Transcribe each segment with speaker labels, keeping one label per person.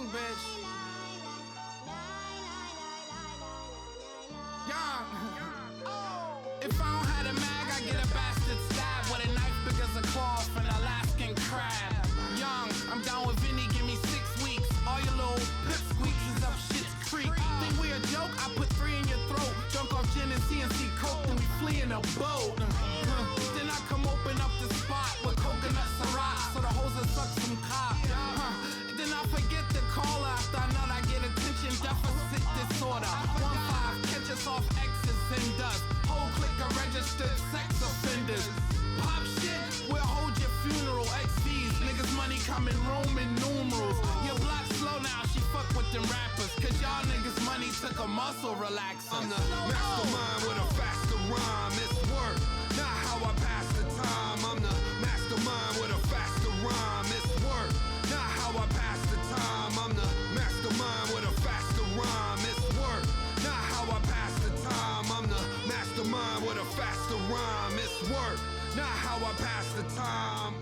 Speaker 1: bitch. Young. If I don't have a mag, I get a bastard stab with a knife big as a claw from an Alaskan crab. Young, I'm down with Vinny, give me 6 weeks. All your little pip squeaks is up shit's creek. Think we a joke? I put 3 in your throat. Drunk off gin and CNC coke, then we flee in a boat. Then I come open up the spot with coconut Ciroc, so the hoes will suck some cock. Then I forget the call after I nut, I get attention deficit disorder. 1-5, catch us off X's and dust. Whole clique of registered sex offenders. Pop shit, we'll hold your funeral. XVs, niggas money coming Roman numerals. Your block slow now, she fuck with them rappers. Cause y'all niggas money took a muscle relaxer.
Speaker 2: I'm the mastermind with a faster rhyme. It's work, not how I pass the time. I'm the mastermind with a faster rhyme. It's work, not how I pass the time. I'm the mastermind with a faster rhyme. It's work, not how I pass the time. I'm the mastermind with a faster rhyme. It's work, not how I pass the time.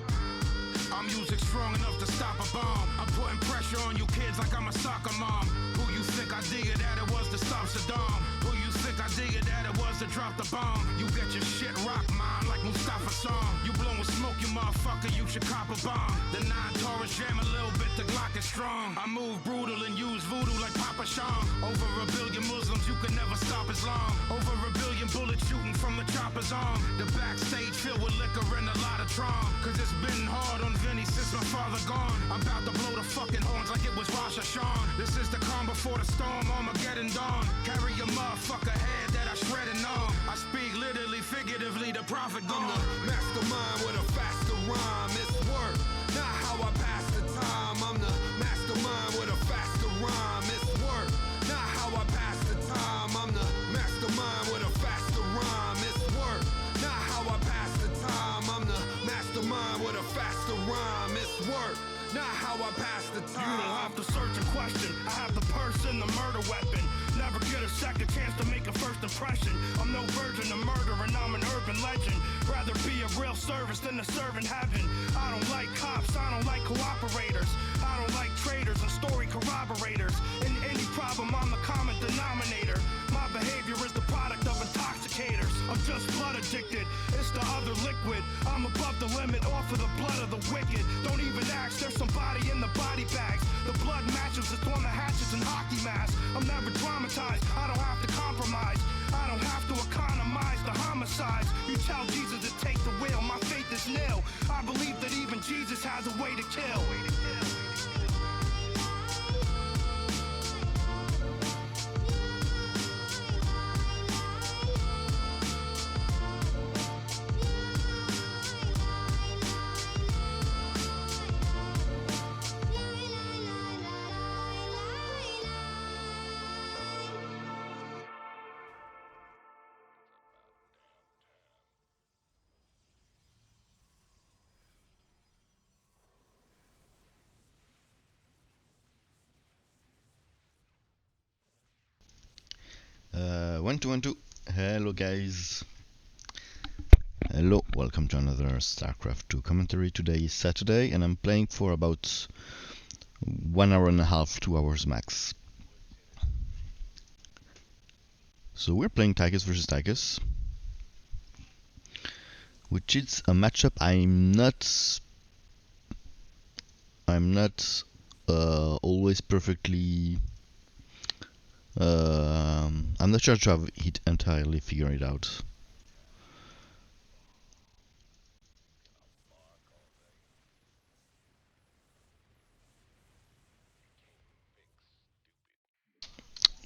Speaker 3: I'm music strong enough to stop a bomb. I'm putting pressure on you kids like I'm a soccer mom. Who you think I dig it that it was to stop Saddam? Who you think I dig it that it was to drop the bomb? You get your shit rocked, mine, like Mustafa Song. You blowing smoke, you motherfucker, you should cop a bomb. The 9 Taurus jam a little bit, the Glock is strong. I move brutal and use voodoo like Papa Sean. Over a billion Muslims, you can never stop Islam. Over a billion bullets shooting from the chopper's arm. The backstage filled with liquor and a lot of trauma. Cause it's been hard on Vinny since my father gone. I'm about to blow the fucking horns like it was Rosh Hashanah. This is the calm before the storm, Armageddon dawn. Carry your motherfucker head that I shred and on. I speak literally, figuratively, the prophet
Speaker 2: I'm
Speaker 3: gone.
Speaker 2: the mastermind with a faster rhyme. It's work, not how I pass the time. I'm the mastermind with a faster rhyme. It's work, not how I pass the time. I'm the mastermind with a faster rhyme. It's work, not how I pass the time. I'm the mastermind with a faster rhyme. It's work, not how I pass the time.
Speaker 3: You don't have to search and question. I have the person, the murder weapon. Never get a second chance to make a first impression. I'm no virgin of murder and I'm an urban legend. Rather be a real service than a servant heaven. I don't like cops, I don't like cooperators. I don't like traitors and story corroborators. In any problem, I'm the common denominator. My behavior is the product of intoxicators. I'm just blood addicted, it's the other liquid. I'm above the limit, off of the blood of the wicked. Don't even ask, there's somebody in the body bags. The blood matches, it's on the hatchets and hockey masks. I'm never traumatized, I don't have to compromise. I don't have to economize the homicides. You tell Jesus to take the wheel, my faith is nil. I believe that even Jesus has a way to kill.
Speaker 4: One, two, one, two. Hello, guys. Hello, welcome to another StarCraft 2 commentary. Today is Saturday, and I'm playing for about 1 hour and a half, 2 hours max. So we're playing Tychus versus Tychus, which is a matchup I'm not always perfectly. I'm not sure to have it entirely figured it out.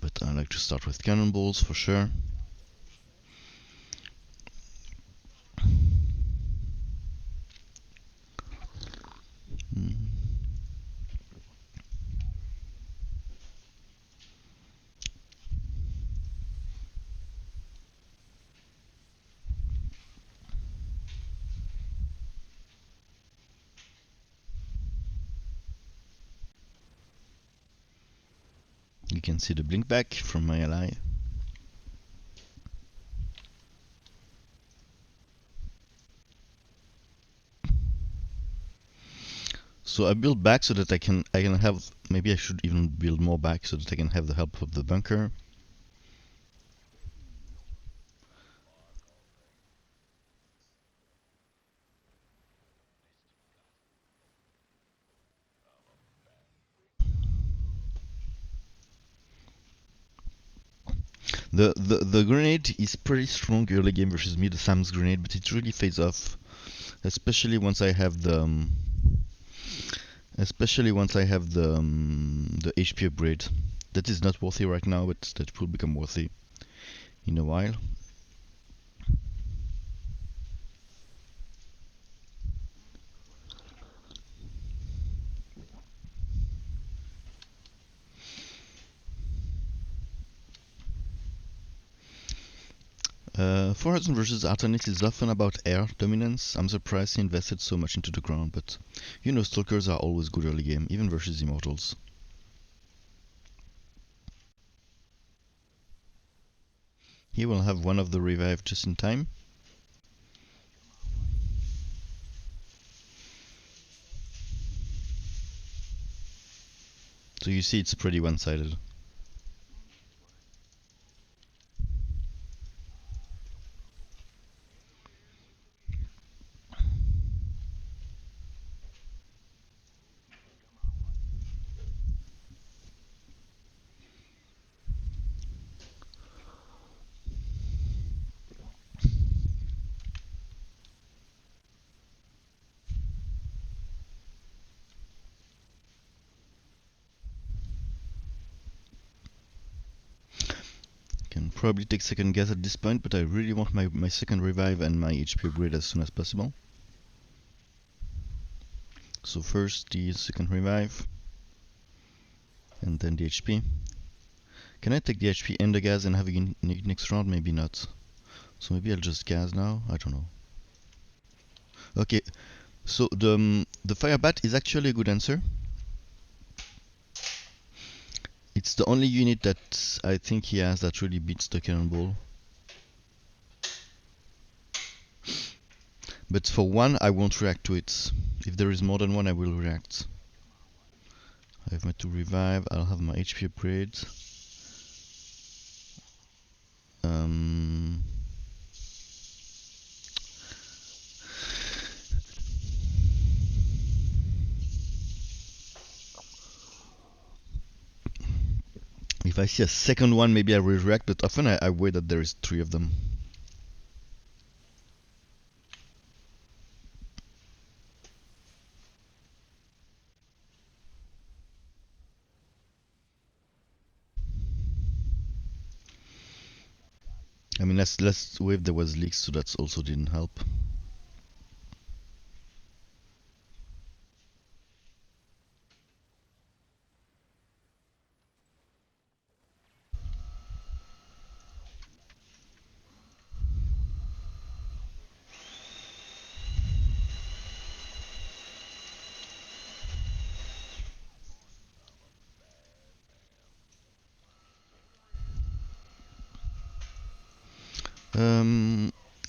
Speaker 4: But I like to start with cannonballs for sure. You can see the blink back from my ally. So I build back so that I can have, maybe I should even build more back so that I can have the help of the bunker. The grenade is pretty strong early game versus me, the Sam's grenade, but it really fades off, especially once I have the the HP upgrade. That is not worthy right now, but that will become worthy in a while. Forhozen versus Artanis is often about air dominance. I'm surprised he invested so much into the ground, but you know Stalkers are always good early game, even versus Immortals. He will have one of the revive just in time. So you see it's pretty one-sided. Can probably take second guess at this point, but I really want my second revive and my HP upgrade as soon as possible. So first the second revive, and then the HP. Can I take the HP and the gas and have a next round? Maybe not. So maybe I'll just gas now, I don't know. Okay, so the fire bat is actually a good answer. It's the only unit that I think he has that really beats the cannonball. But for one, I won't react to it. If there is more than one, I will react. I have my 2 revive, I'll have my HP upgrade. If I see a second one, maybe I will react, but often I wait that there is 3 of them. I mean, last wave there was leaks, so that also didn't help.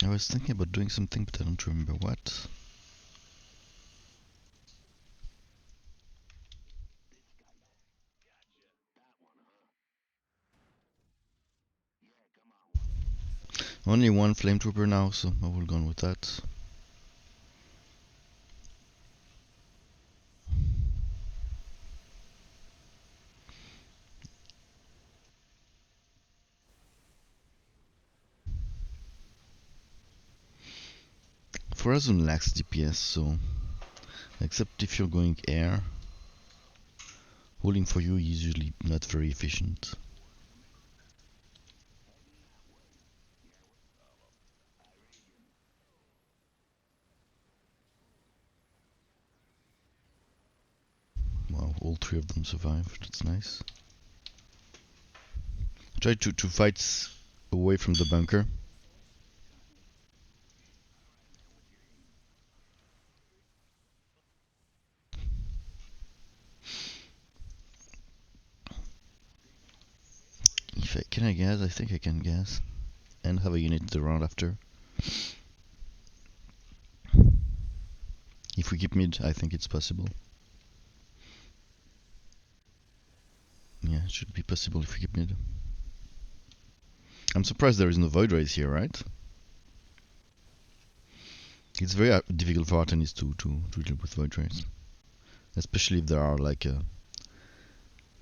Speaker 4: I was thinking about doing something, but I don't remember what. Only one flame trooper now, so I will go on with that. Forhozen lacks DPS, so except if you're going air, holding for you is usually not very efficient. Wow, all 3 of them survived, that's nice. Try to fight away from the bunker. Can I gas? I think I can gas. And have a unit the round after. If we keep mid, I think it's possible. Yeah, it should be possible if we keep mid. I'm surprised there is no Void Rays here, right? It's very difficult for Artanis to deal with Void Rays. Especially if there are like a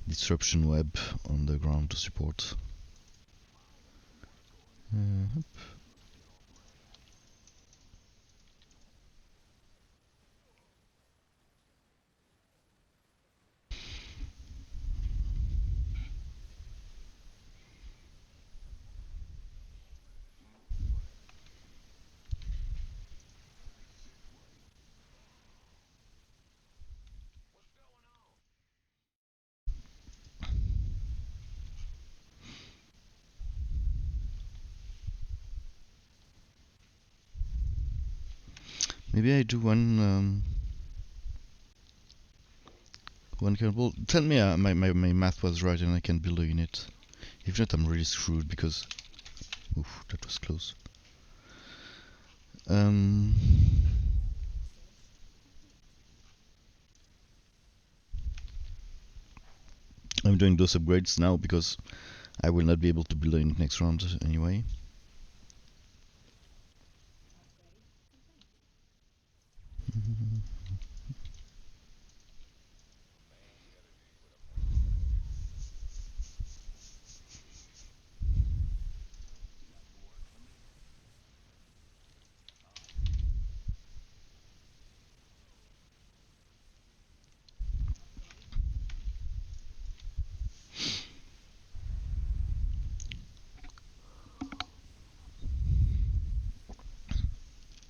Speaker 4: disruption web on the ground to support. Maybe I do one cannonball. Tell me my math was right and I can build a unit. If not, I'm really screwed because... Oof, that was close. I'm doing those upgrades now because I will not be able to build a unit next round anyway.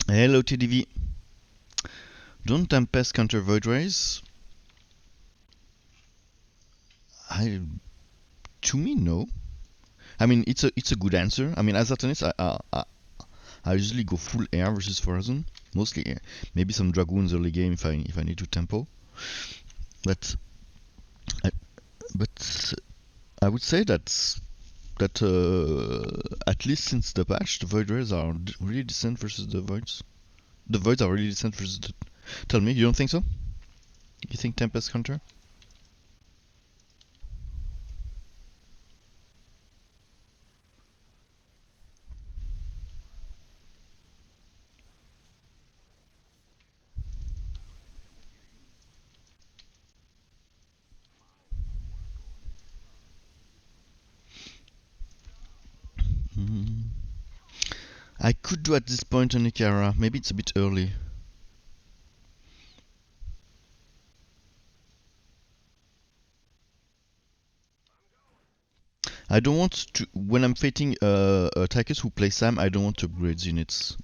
Speaker 4: Hello TDV. Don't Tempest counter Void Rays? To me, no. I mean, it's a good answer. I mean, as Artanis, I usually go full air versus Forazon, mostly air. Maybe some Dragoons early game if I need to tempo. But I would say that at least since the patch, the Void Rays are really decent versus the Voids. The Voids are really decent versus the... Tell me, you don't think so? You think Tempest counter? I could do at this point on Ikara. Maybe it's a bit early. I don't want to... When I'm fighting attackers who play Sam, I don't want to upgrade units.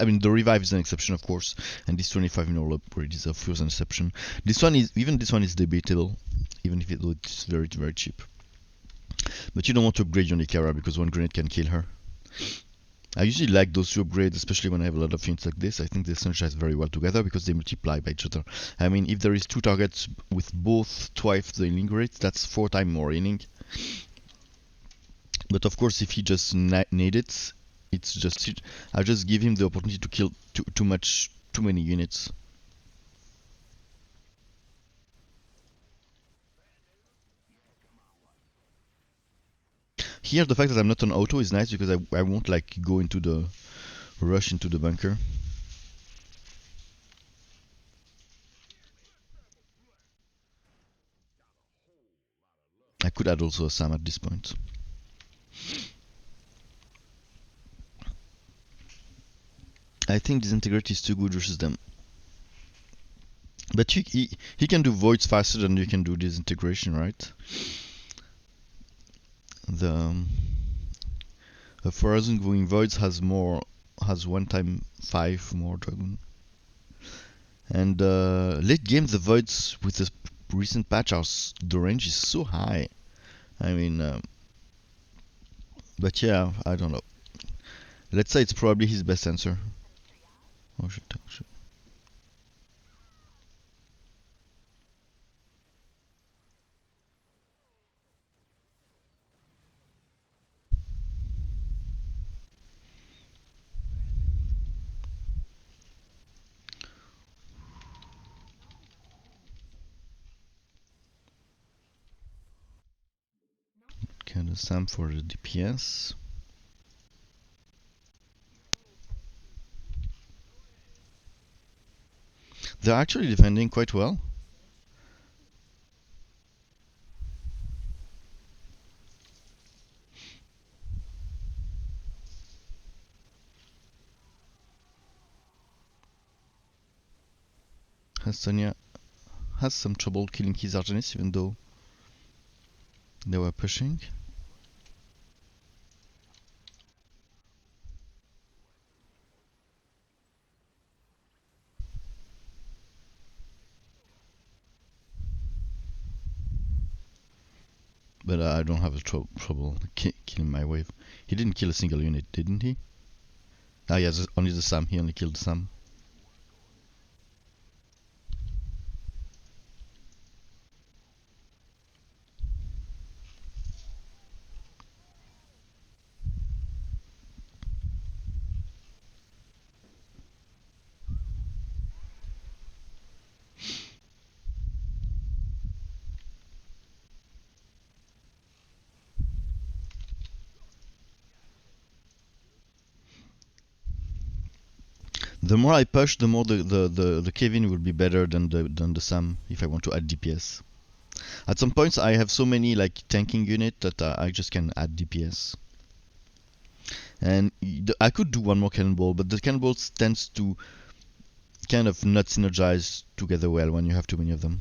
Speaker 4: I mean, the revive is an exception, of course, and this 25 mineral upgrade is of course an exception. This one is debatable, even if it's very very cheap. But you don't want to upgrade your Nikara because one grenade can kill her. I usually like those two upgrades, especially when I have a lot of units like this. I think they synergize very well together because they multiply by each other. I mean, if there is two targets with both twice the healing rate, that's 4 times more healing. But of course, if he just need it, it's just... I just give him the opportunity to kill too many units. Here, the fact that I'm not on auto is nice because I won't like go into the rush into the bunker. I could add also a Sam at this point. I think Disintegrate is too good versus them. But he can do voids faster than you can do disintegration, right? The Forazon going voids has 1 times 5 more dragon. And late game the voids with the recent patch the range is so high. I mean, but yeah, I don't know. Let's say it's probably his best answer. Oh shit, oh shit. and a Sam for the DPS. They're actually defending quite well. Estonia has some trouble killing his Argenis, even though they were pushing. But I don't have a trouble killing my wave. He didn't kill a single unit, didn't he? Ah, yes, only the Sam. He only killed the Sam. The more I push, the more the Kevin will be better than the Sam if I want to add DPS. At some points I have so many like tanking unit that I just can add DPS. And I could do one more cannonball, but the cannonball tends to kind of not synergize together well when you have too many of them.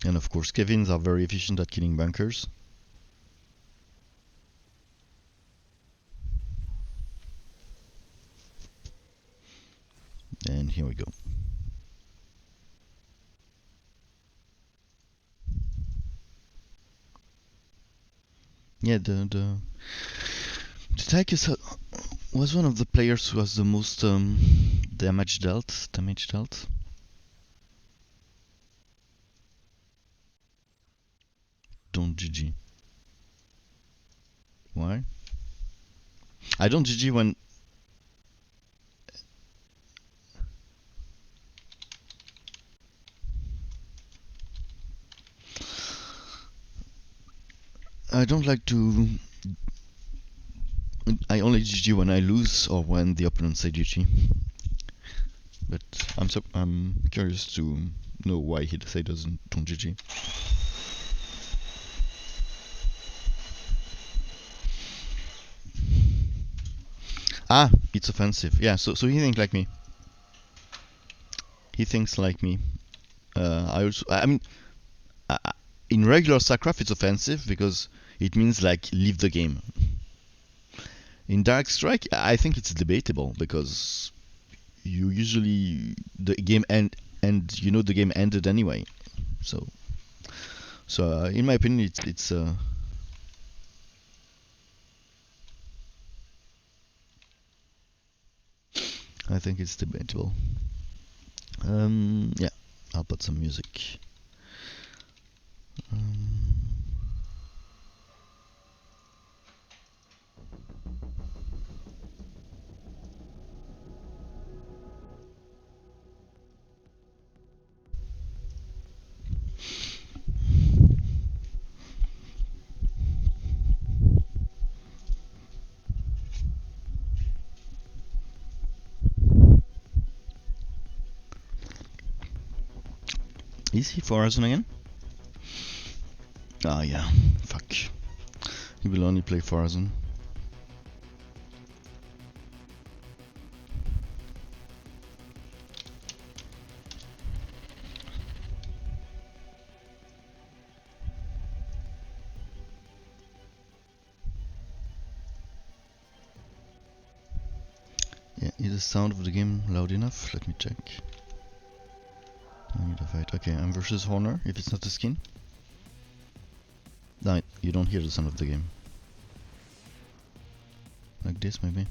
Speaker 4: And of course, Kevins are very efficient at killing bunkers. And here we go. Yeah, the Tychus was one of the players who has the most damage dealt. Don't GG. Why? I don't GG when I don't like to. I only GG when I lose or when the opponent say GG. But I'm curious to know why he don't GG. Ah, it's offensive. Yeah, so he thinks like me. He thinks like me. I mean, in regular StarCraft it's offensive because it means like leave the game. In Dark Strike, I think it's debatable because you usually the game and you know the game ended anyway. So in my opinion, it's I think it's debatable. Yeah, I'll put some music. Is he Forazon again? Ah, yeah. Fuck. He will only play Forazon. Yeah, is the sound of the game loud enough? Let me check. I need a fight. Okay, I'm versus Honor, if it's not a skin. No, you don't hear the sound of the game. Like this, maybe?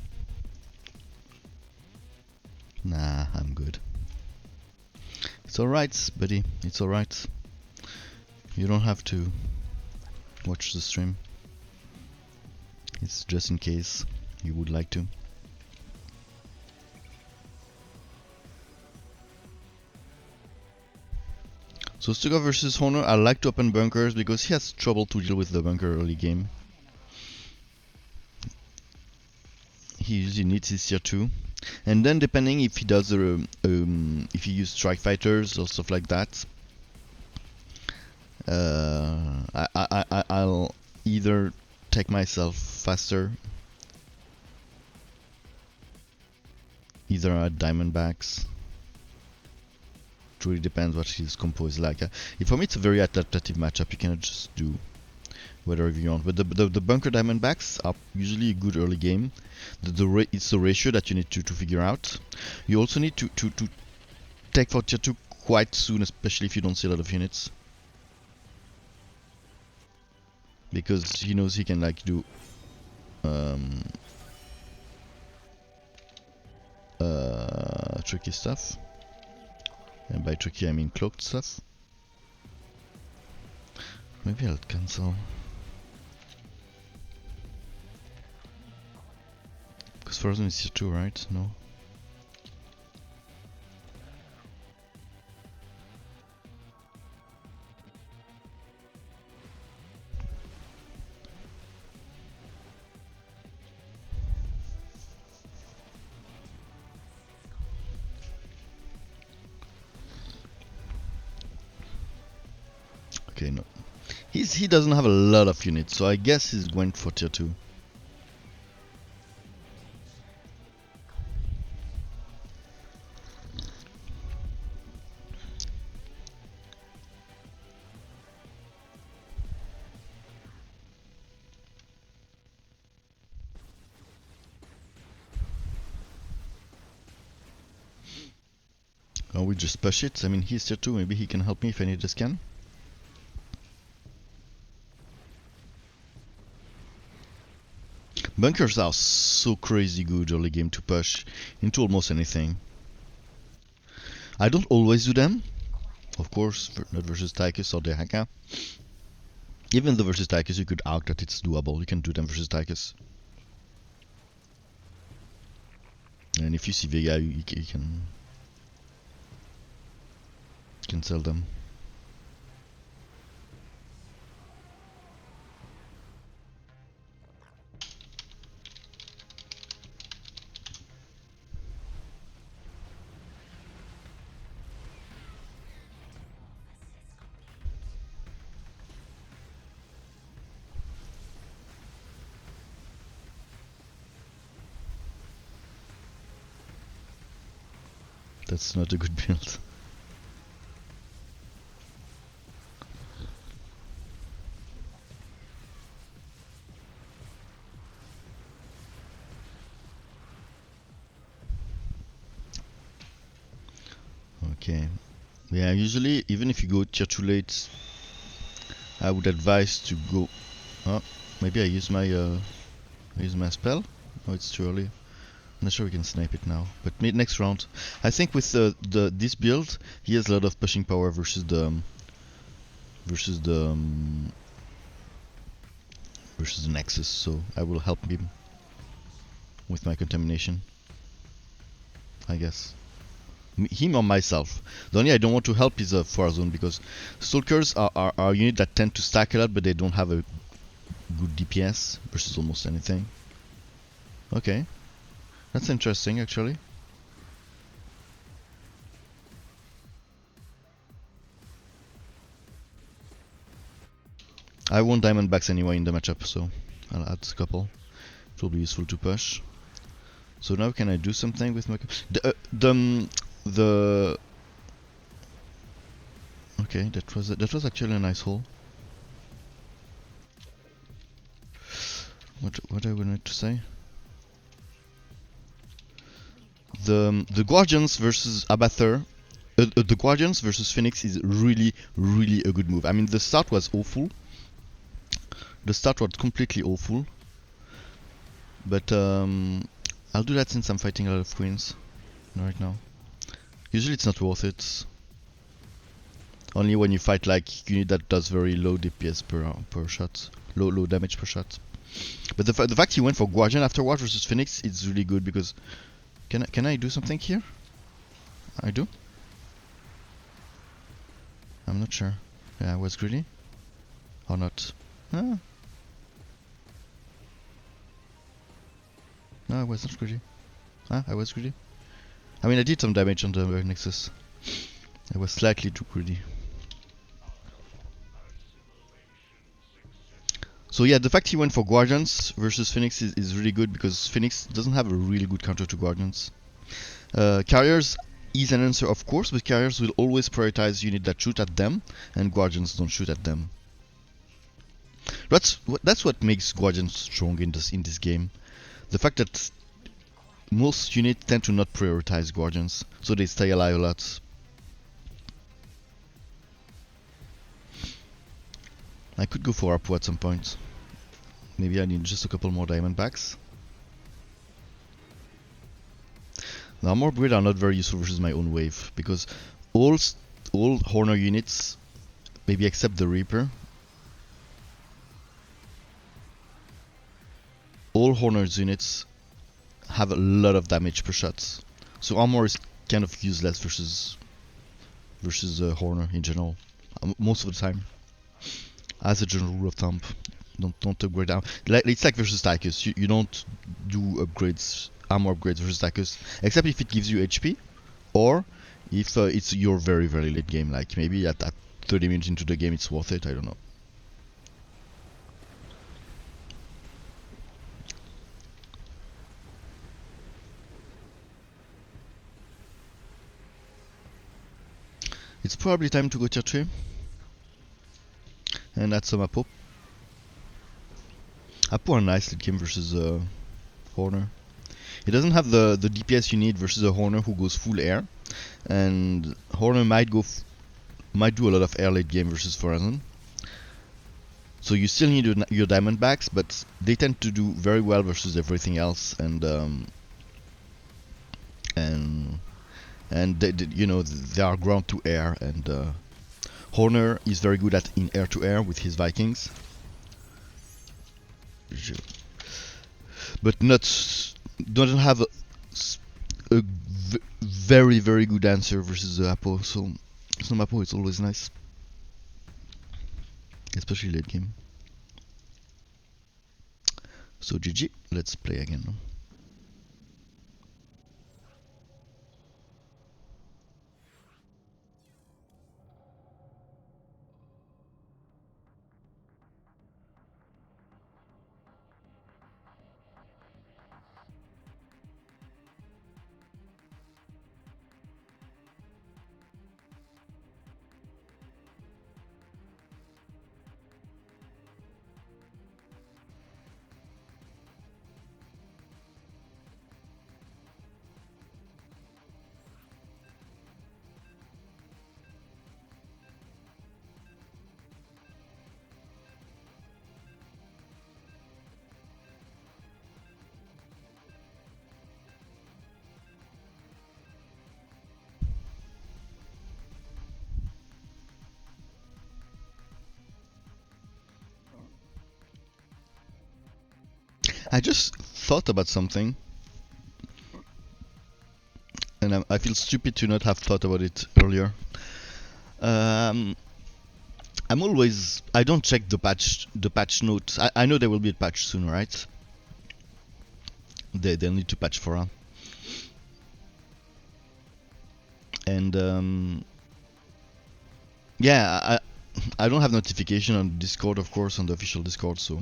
Speaker 4: Nah, I'm good. It's alright, buddy. It's alright. You don't have to watch the stream. It's just in case you would like to. So Stuka versus Honor, I like to open bunkers because he has trouble to deal with the bunker early game. He usually needs his tier 2. And then depending if he does if he uses strike fighters or stuff like that, I'll either take myself faster, either at Diamondbacks. It really depends what his compo is like. For me, it's a very adaptive matchup. You cannot just do whatever you want. But the bunker Diamondbacks are usually a good early game. It's the ratio that you need to figure out. You also need to take for tier 2 quite soon, especially if you don't see a lot of units, because he knows he can like do tricky stuff. And by tricky I mean cloaked stuff. Maybe I'll cancel. Because Frozen is tier 2, right? No. Okay, no. He doesn't have a lot of units, so I guess he's going for tier 2. Or we just push it. I mean, he's tier 2, maybe he can help me if I need a scan. Bunkers are so crazy good early game to push into almost anything. I don't always do them, of course, not versus Tychus or Dehaka. Even though versus Tychus you could argue that it's doable, you can do them versus Tychus. And if you see Vega, you can sell them. That's not a good build. Okay. Yeah, usually even if you go tier 2 late, I would advise to go. Oh, maybe I use my spell. Oh, it's too early. I'm not sure we can snipe it now, but next round. I think with this build, he has a lot of pushing power versus the Nexus, so I will help him with my contamination, I guess. Him or myself. The only I don't want to help is a Farazone, because Stalkers are a unit that tend to stack a lot, but they don't have a good DPS versus almost anything. Okay. That's interesting, actually. I want Diamondbacks anyway in the matchup, so I'll add a couple. It will be useful to push. So now can I do something with my... Okay, that was actually a nice hole. What I wanted to say? The Guardians versus Abathur, the Guardians versus Phoenix is really a good move. I mean, the start was awful. The start was completely awful. But I'll do that since I'm fighting a lot of queens right now. Usually it's not worth it. Only when you fight like unit that does very low DPS per shot, low damage per shot. But the fact he went for Guardian afterwards versus Phoenix, it's really good because can I do something here? I do? I'm not sure. Yeah, I was greedy? Or not? Ah. No, I was not greedy. Ah, I was greedy. I mean, I did some damage on the Nexus. I was slightly too greedy. So yeah, the fact he went for Guardians versus Phoenix is really good because Phoenix doesn't have a really good counter to Guardians. Carriers is an answer, of course, but carriers will always prioritize units that shoot at them, and Guardians don't shoot at them. That's what makes Guardians strong in this game. The fact that most units tend to not prioritize Guardians, so they stay alive a lot. I could go for Apo at some point. Maybe I need just a couple more diamond packs. The armor upgrades are not very useful versus my own wave because all Horner units, maybe except the Reaper, all Horner's units have a lot of damage per shot. So armor is kind of useless versus Horner in general, most of the time. As a general rule of thumb, don't upgrade down. It's like versus Tychus. You don't do upgrades, armor upgrades versus Tychus, except if it gives you HP, or if it's your very late game. Like maybe at 30 minutes into the game, it's worth it. I don't know. It's probably time to go tier 3 and add some Apo. Apo are nice late game versus Horner. It doesn't have the DPS you need versus a Horner who goes full air, and Horner might do a lot of air late game versus Forazon. So you still need your diamond backs, but they tend to do very well versus everything else, and they are ground to air, and Horner is very good at in air to air with his Vikings, but doesn't have a very good answer versus the Apo. So some Apo is always nice, especially late game. So GG, let's play again. I just thought about something, and I feel stupid to not have thought about it earlier. I don't check the patch notes. I know there will be a patch soon, right? They'll need to patch for and yeah, I don't have notification on Discord, of course, on the official Discord, so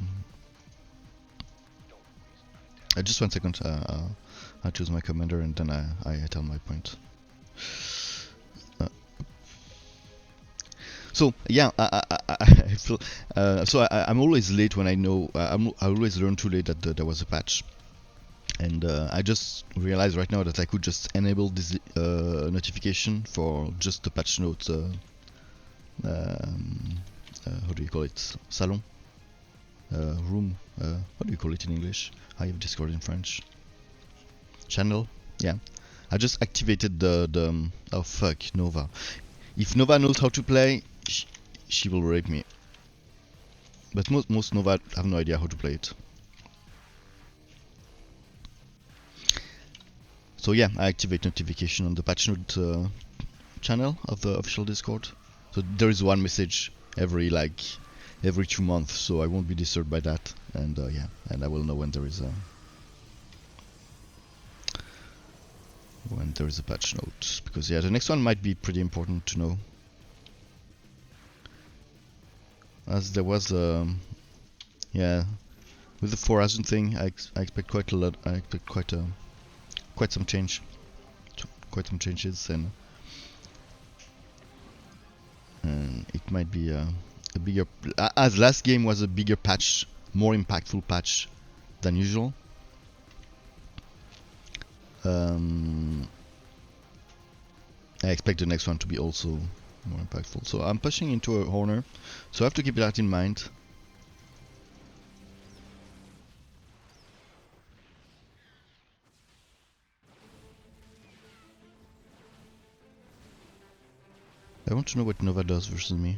Speaker 4: just 1 second. I choose my commander and then I tell my point. So yeah, I feel so I'm always late when I know. I always learn too late that there was a patch, and I just realized right now that I could just enable this notification for just the patch notes. How do you call it? Salon. Room. What do you call it in English? I have Discord in French. Channel. Yeah. I just activated the oh fuck, Nova. If Nova knows how to play, she will rape me. But most Nova have no idea how to play it. So yeah, I activate notification on the patch note channel of the official Discord. So there is one message every 2 months, so I won't be disturbed by that. And yeah, and I will know when there is a patch note, because yeah, the next one might be pretty important to know, as there was yeah, with the 4,000 thing, I expect quite a lot. I expect quite some changes, and it might be a bigger, as last game was a bigger patch, more impactful patch than usual. I expect the next one to be also more impactful. So I'm pushing into a Horner, so I have to keep that in mind. I want to know what Nova does versus me.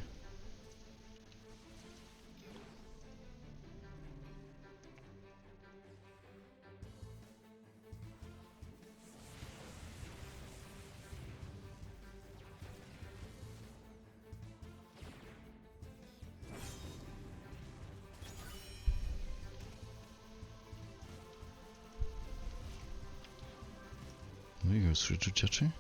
Speaker 4: There you go, straight to Chachi.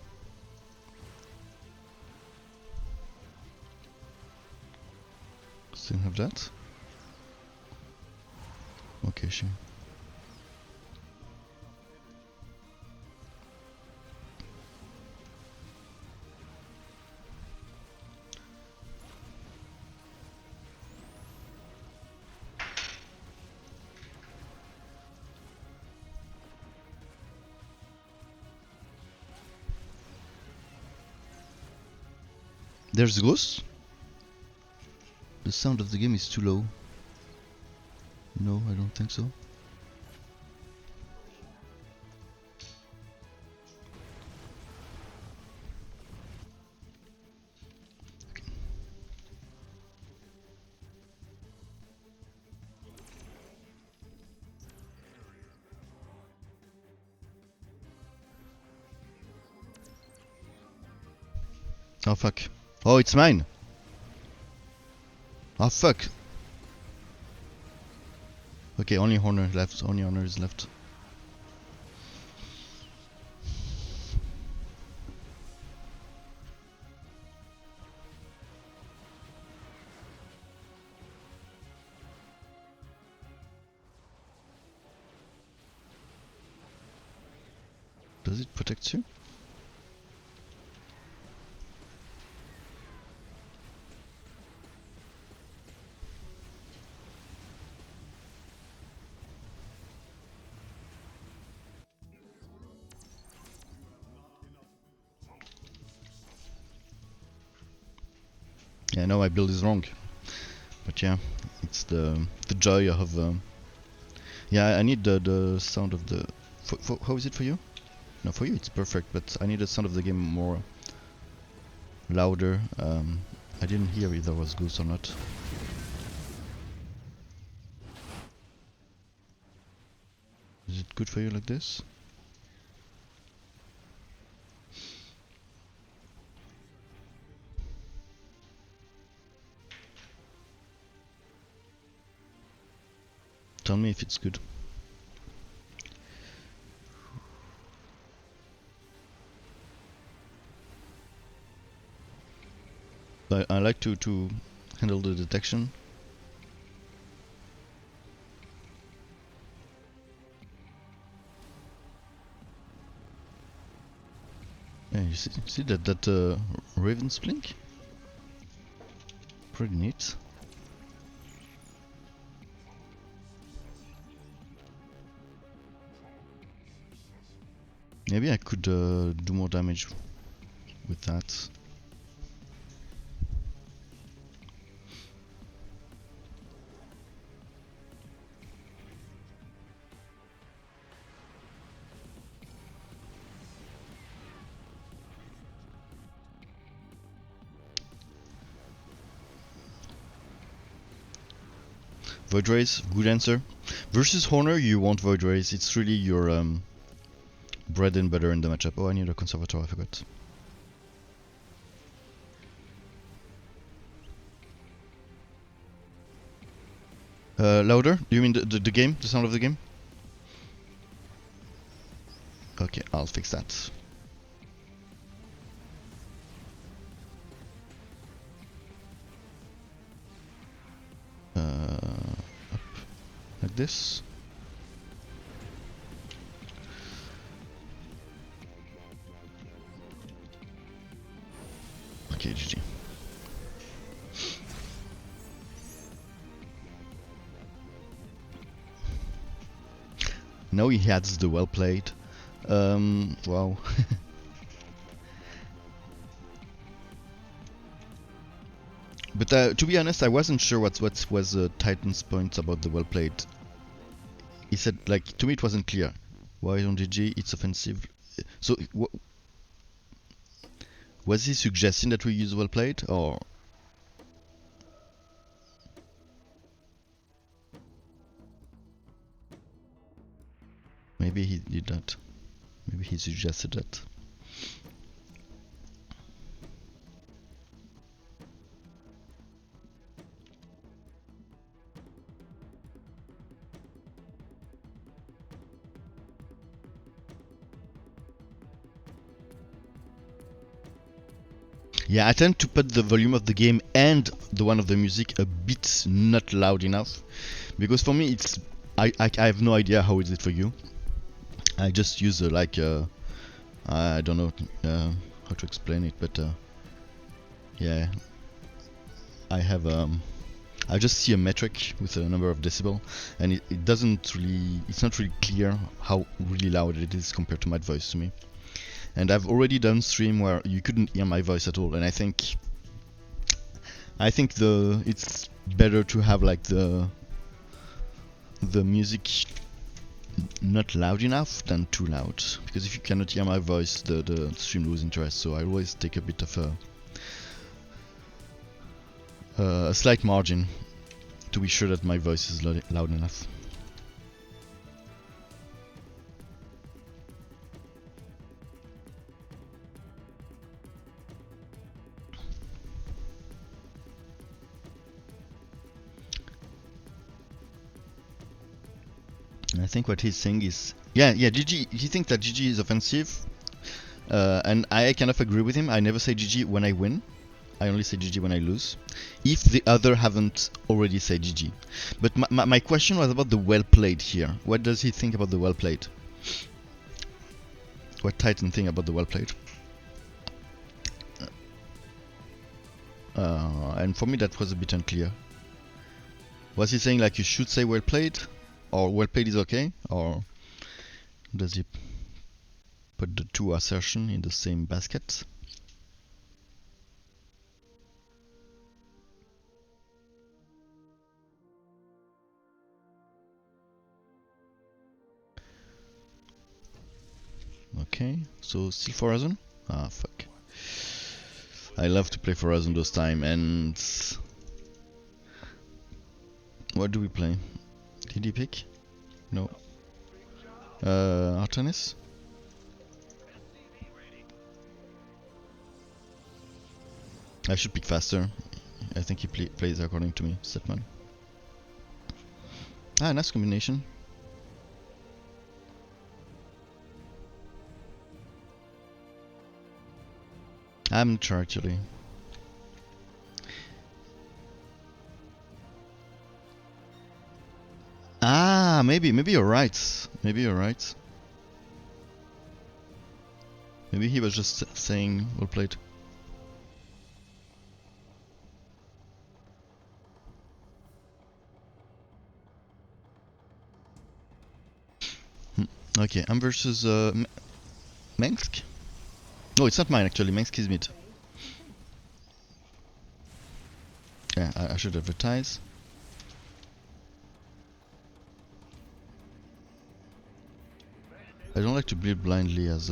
Speaker 4: Still have that? Okay, sure. There's Ghost. The sound of the game is too low. No, I don't think so. Oh fuck. Oh, it's mine. Oh fuck. Okay, only Horner left. Only Horner is left. Does it protect you? Yeah, no, my build is wrong. But yeah, it's the joy of yeah, I need the sound of the how is it for you? No, for you it's perfect, but I need the sound of the game more louder. I didn't hear if there was Ghost or not. Is it good for you like this? Tell me if it's good. I like to handle the detection. Yeah, you see that Raven's blink? Pretty neat. Maybe I could do more damage with that. Void Rays, good answer. Versus Horner, you want Void Rays. It's really your bread and butter in the matchup. Oh, I need a conservator, I forgot. Louder? Do you mean the game? The sound of the game? Okay, I'll fix that. Up like this. Okay, GG. Now he adds the well played. Wow. But to be honest, I wasn't sure what was Titan's point about the well played. He said, like, to me it wasn't clear. Why on GG? It's offensive. So, was he suggesting that we use well played, or? Maybe he did not. Maybe he suggested that. Yeah, I tend to put the volume of the game and the one of the music a bit not loud enough, because for me it's I have no idea how is it for you. I just use like I don't know how to explain it, but yeah, I have I just see a metric with a number of decibel, and it doesn't really, it's not really clear how really loud it is compared to my voice to me. And I've already done stream where you couldn't hear my voice at all, and I think it's better to have like the music not loud enough than too loud, because if you cannot hear my voice, the stream loses interest. So I always take a bit of a slight margin to be sure that my voice is loud enough. I think what he's saying is, yeah, GG. He thinks that GG is offensive, and I kind of agree with him. I never say GG when I win. I only say GG when I lose, if the other haven't already said GG. But my question was about the well played here. What does he think about the well played? What Titan think about the well played? And for me that was a bit unclear. Was he saying like you should say well played, or well played is okay, or does he put the two assertions in the same basket? Okay, so still Forazon? Ah, fuck. I love to play Forazon those time, and what do we play? Did he pick? No. Artanis? I should pick faster. I think he plays according to me, Setman. Ah, nice combination. I'm not sure actually. Ah, maybe you're right. Maybe you're right. Maybe he was just saying well played. Okay, I'm versus Mengsk? No, it's not mine actually, Mengsk is mid. Yeah, I should advertise. I don't like to bleed blindly as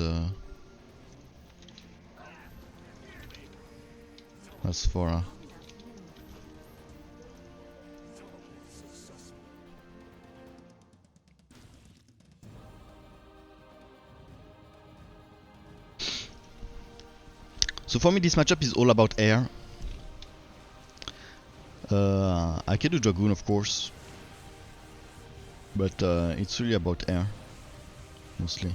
Speaker 4: Pharah. So for me this matchup is all about air. I can do Dragoon of course, but it's really about air mostly.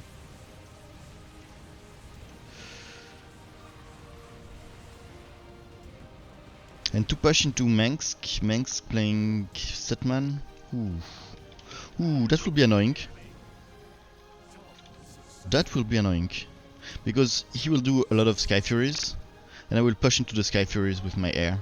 Speaker 4: And to push into Mengsk playing Setman. Ooh, that will be annoying. That will be annoying. Because he will do a lot of Sky Furies, and I will push into the Sky Furies with my air.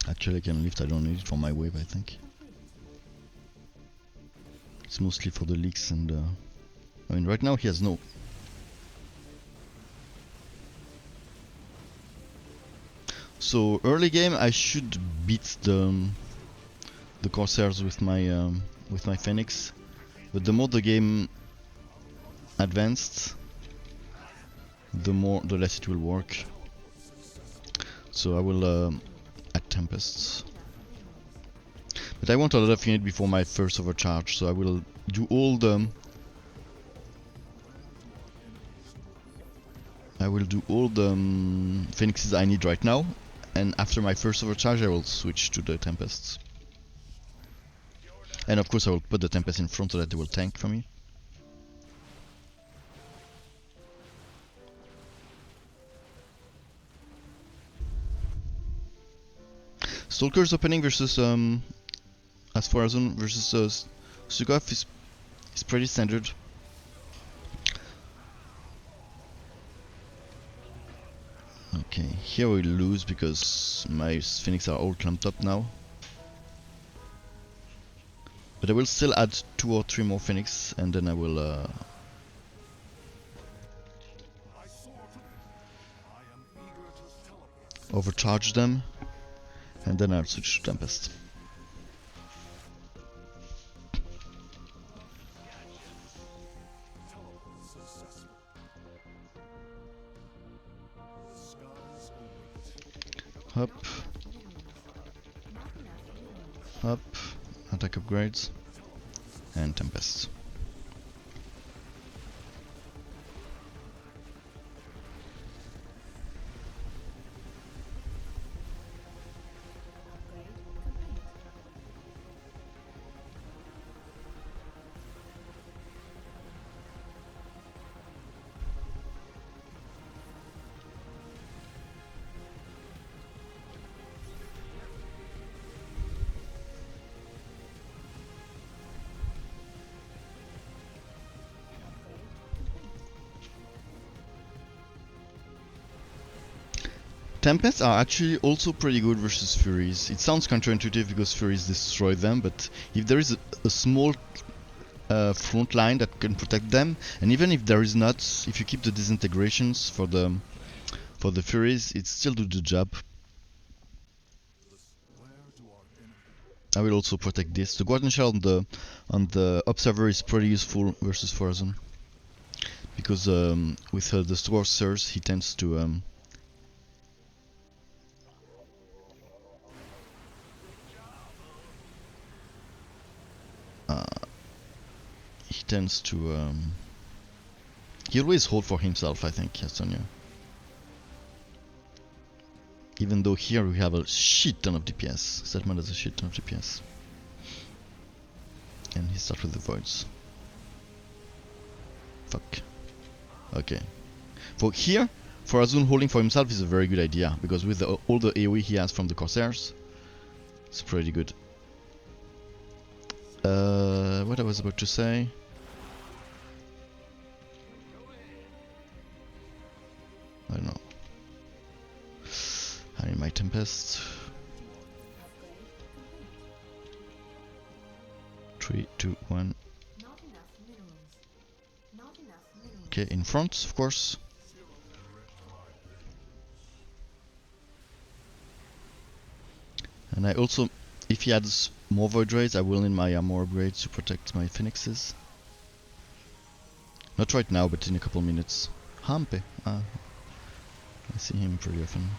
Speaker 4: Actually I can lift, I don't need it for my wave I think. It's mostly for the leaks and I mean right now he has no. So early game I should beat the Corsairs with my Phoenix, but the more the game advanced, the less it will work. So I will add Tempests. But I want a lot of unit before my first overcharge, so I will do all the Phoenixes I need right now, and after my first overcharge I will switch to the Tempests. And of course I will put the Tempest in front so that they will tank for me. Stalker's opening versus As4Azun versus Sukov is pretty standard. Okay, here we lose because my Phoenix are all clumped up now. But I will still add 2 or 3 more Phoenix and then I will overcharge them and then I'll switch to Tempest. Up, up, attack upgrades, and Tempest. Tempests are actually also pretty good versus Furies. It sounds counterintuitive because Furies destroy them, but if there is a small front line that can protect them, and even if there is not, if you keep the disintegrations for the Furies, it still do the job. I will also protect this. The Guardian Shell on the Observer is pretty useful versus Forazon, because with the Sorcerers he tends to he always hold for himself, I think, Estonia. Even though here we have a shit ton of DPS. Setman has a shit ton of DPS. And he starts with the Voids. Fuck. Okay. For here, for Azun holding for himself is a very good idea, because with all the AoE he has from the Corsairs, it's pretty good. What I was about to say... I don't know. I need my Tempest. 3, 2, 1. Okay, in front, of course. And I also, if he adds more Void Rays, I will need my armor upgrades to protect my Phoenixes. Not right now, but in a couple minutes. Hampe. I see him pretty often.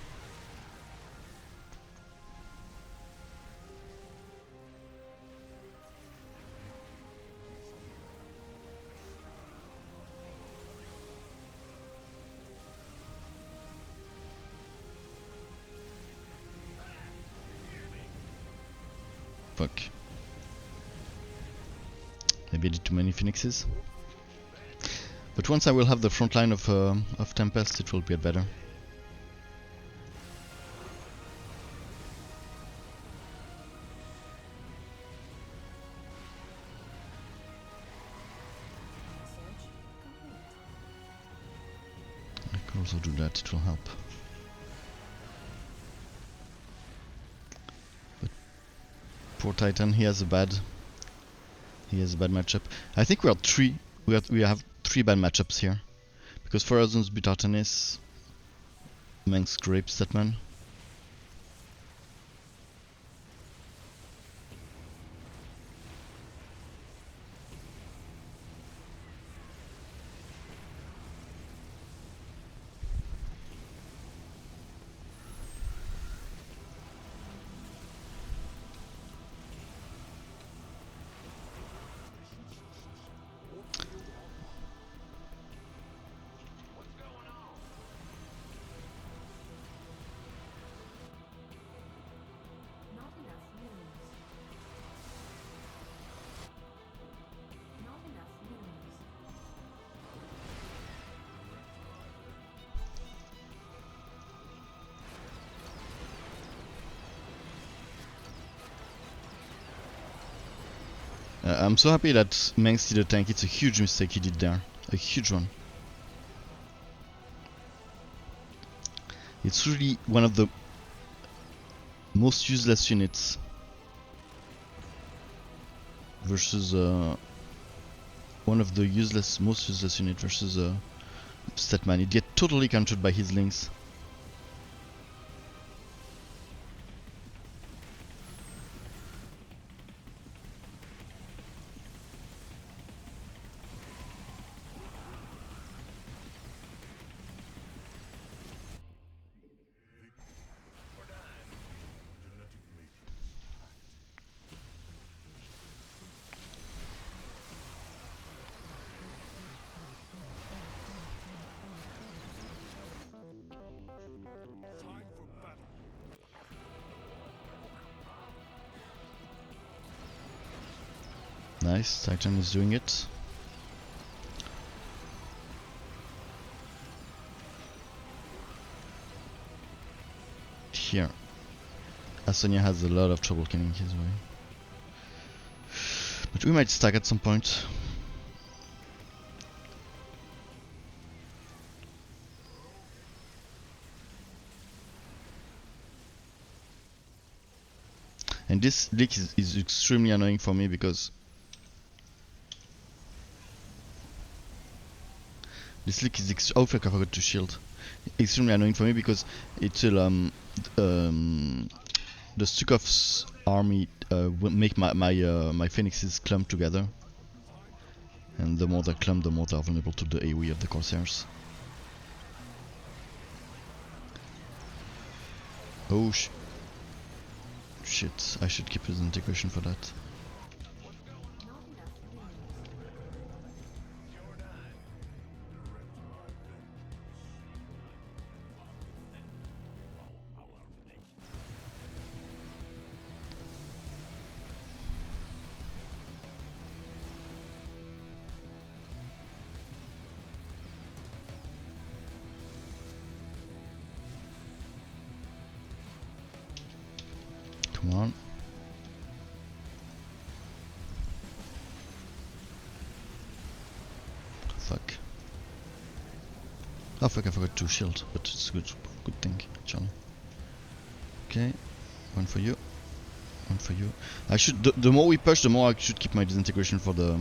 Speaker 4: Fuck. Maybe I did too many Phoenixes. But once I will have the front line of Tempest, it will get better. I could also do that, it will help. But poor Titan, he has a bad matchup. I think we have three bad matchups here, because Phorazon's beat Artanis, Mengsk scrapes that man. I'm so happy that Mengsk did a tank. It's a huge mistake he did there. A huge one. It's really one of the most useless units versus one of the most useless unit versus Statman. It gets totally countered by his links. Nice, Titan is doing it. Here, Asonia has a lot of trouble killing his way. But we might stack at some point. And this leak is extremely annoying for me because this leak is oh fuck, I forgot to shield. Extremely annoying for me because it will the Stukhov's army will make my Phoenixes clump together, and the more they clump, the more they are vulnerable to the AoE of the Corsairs. Oh shit! I should keep his integration for that. Come on. Fuck. Oh fuck, I forgot to shield, but it's a good thing, actually. Okay, one for you. One for you. I should, the more we push, the more I should keep my disintegration for the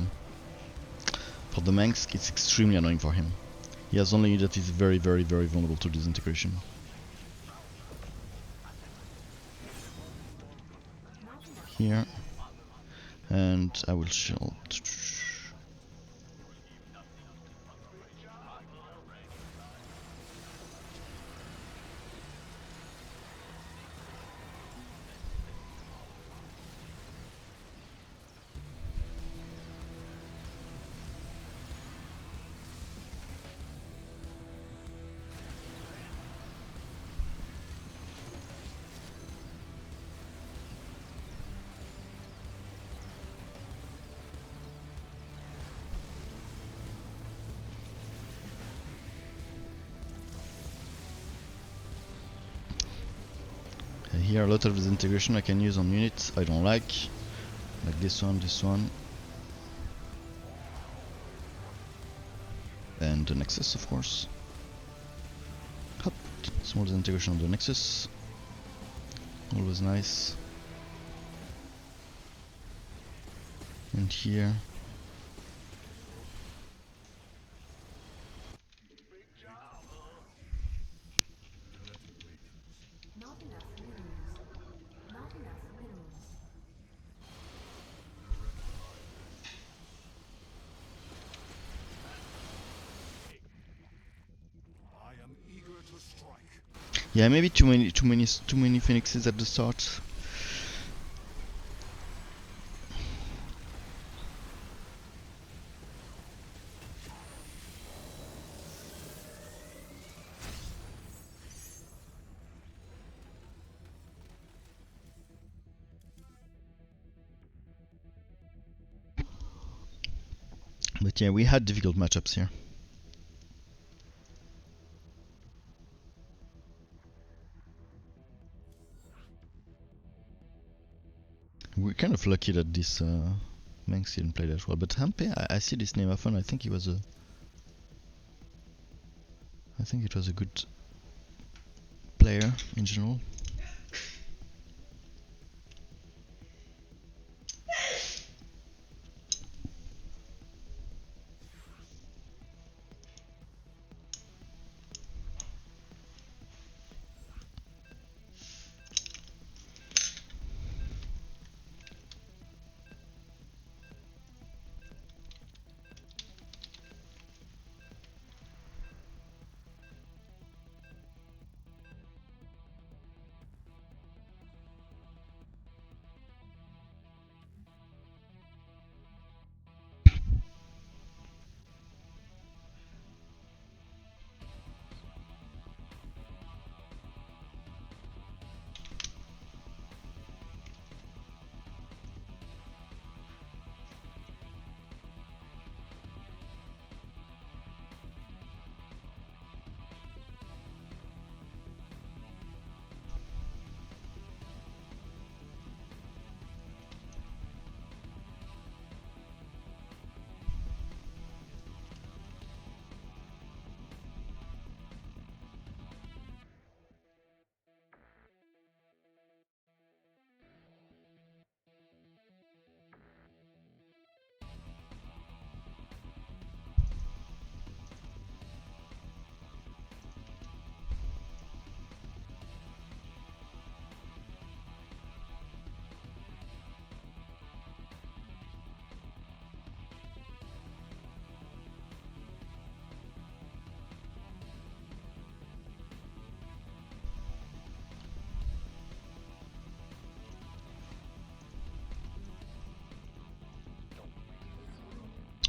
Speaker 4: Mengsk. It's extremely annoying for him. He has only that is very vulnerable to disintegration. here, and I will shield. Here a lot of disintegration I can use on units I don't like this one, and the Nexus, of course. Hop. Small disintegration on the Nexus, always nice. And here yeah, maybe too many phoenixes at the start. But yeah, we had difficult matchups here. We're kind of lucky that this Mengsk didn't play that well. But Hampe, I see this name often. I think it was a good player in general.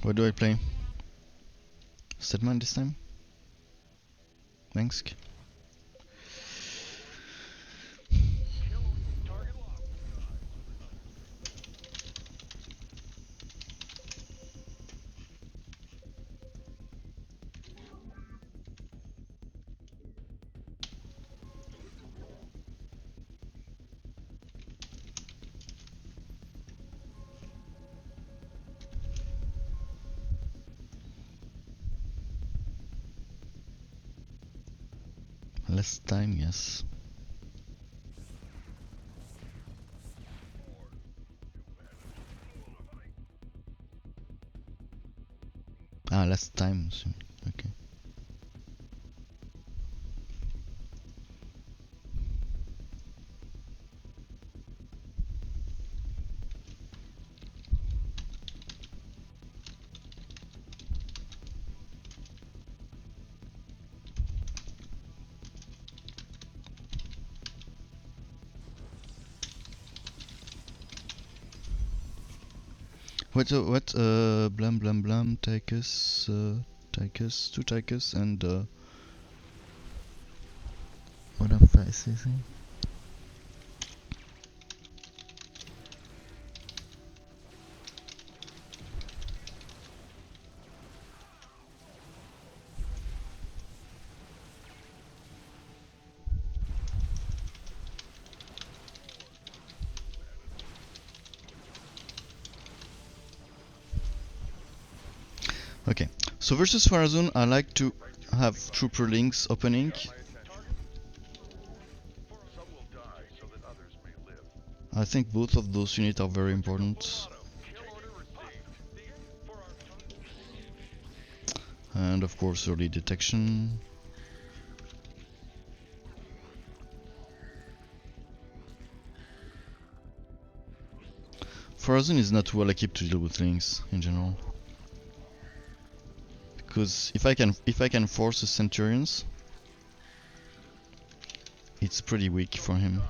Speaker 4: What do I play? Stedman this time? Mengsk? Less time, yes. Ah, less time, okay. What? Blam blam blam. Tychus, two Tychus, and what am I saying? Okay, so versus Farazun, I like to have trooper links opening. I think both of those units are very important. And of course early detection. Farazun is not well equipped to deal with links in general. Because if I can force the Centurions, it's pretty weak for him.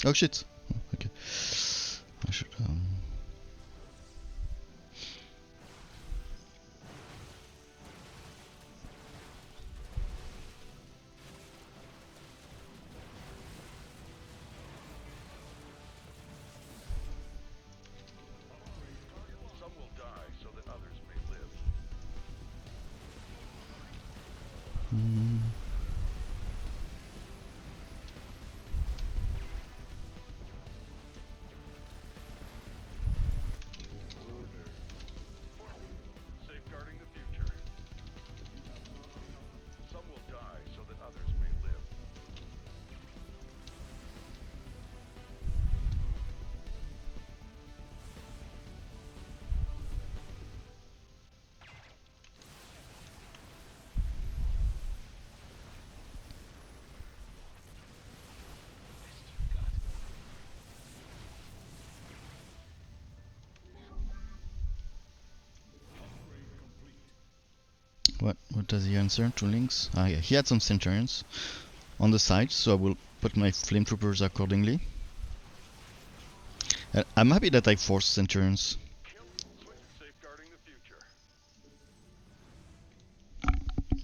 Speaker 4: Oh shit! Okay, I should. What does he answer? Two links? Ah yeah, he had some Centurions on the side, so I will put my Flame Troopers accordingly. I'm happy that I forced Centurions.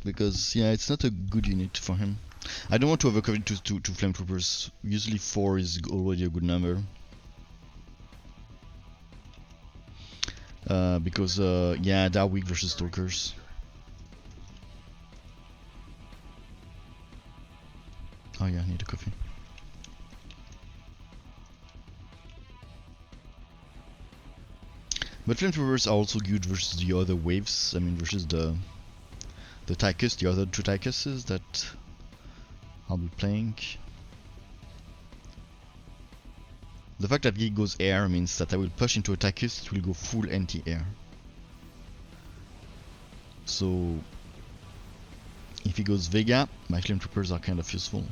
Speaker 4: Because yeah, it's not a good unit for him. I don't want to overcommit to Flame Troopers. Usually 4 is already a good number. Because yeah, they are weak versus Stalkers. Oh yeah, I need a coffee. But Flame Troopers are also good versus the other waves. I mean, versus the Tychus, the other two Tychuses that I'll be playing. The fact that he goes air means that I will push into a Tychus, it will go full anti-air. So if he goes Vega, my Flame Troopers are kind of useful.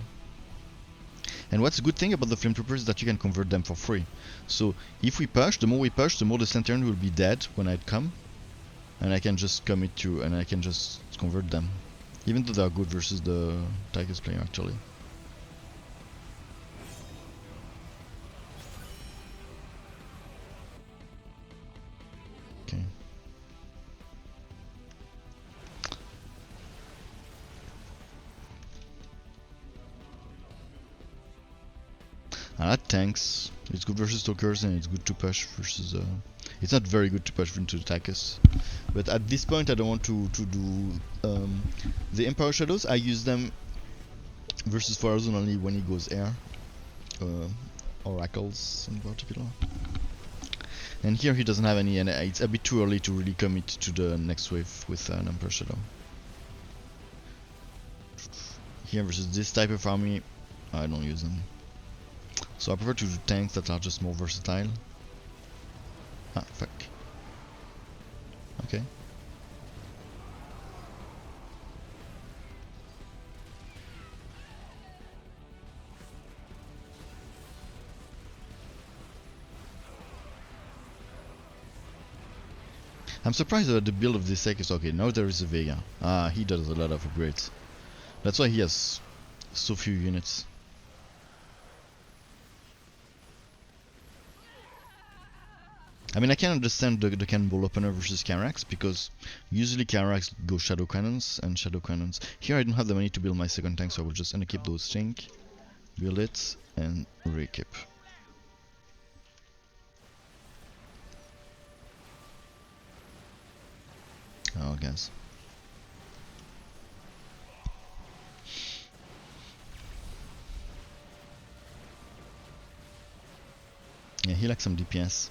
Speaker 4: And what's a good thing about the Flame Troopers is that you can convert them for free. So if we push, the more we push, the more the Centurion will be dead when I come. And I can just commit to, and I can just convert them. Even though they are good versus the Tychus player actually. Okay. I like tanks. It's good versus Stalkers and it's good to push versus it's not very good to push into the Tychus. But at this point I don't want to do the Emperor Shadows. I use them versus Farazun only when he goes air. Oracles in particular. And here he doesn't have any, and it's a bit too early to really commit to the next wave with an Emperor Shadow. Here versus this type of army, I don't use them. So I prefer to do tanks that are just more versatile. Ah, fuck. Okay. I'm surprised that the build of this deck is okay. Now there is a Vega. Ah, he does a lot of upgrades. That's why he has so few units. I mean, I can understand the cannonball opener versus Carax, because usually Carax go shadow cannons and shadow cannons. Here I don't have the money to build my second tank, so I will just unequip those things, build it, and re-equip. Oh, guys. Yeah, he likes some DPS.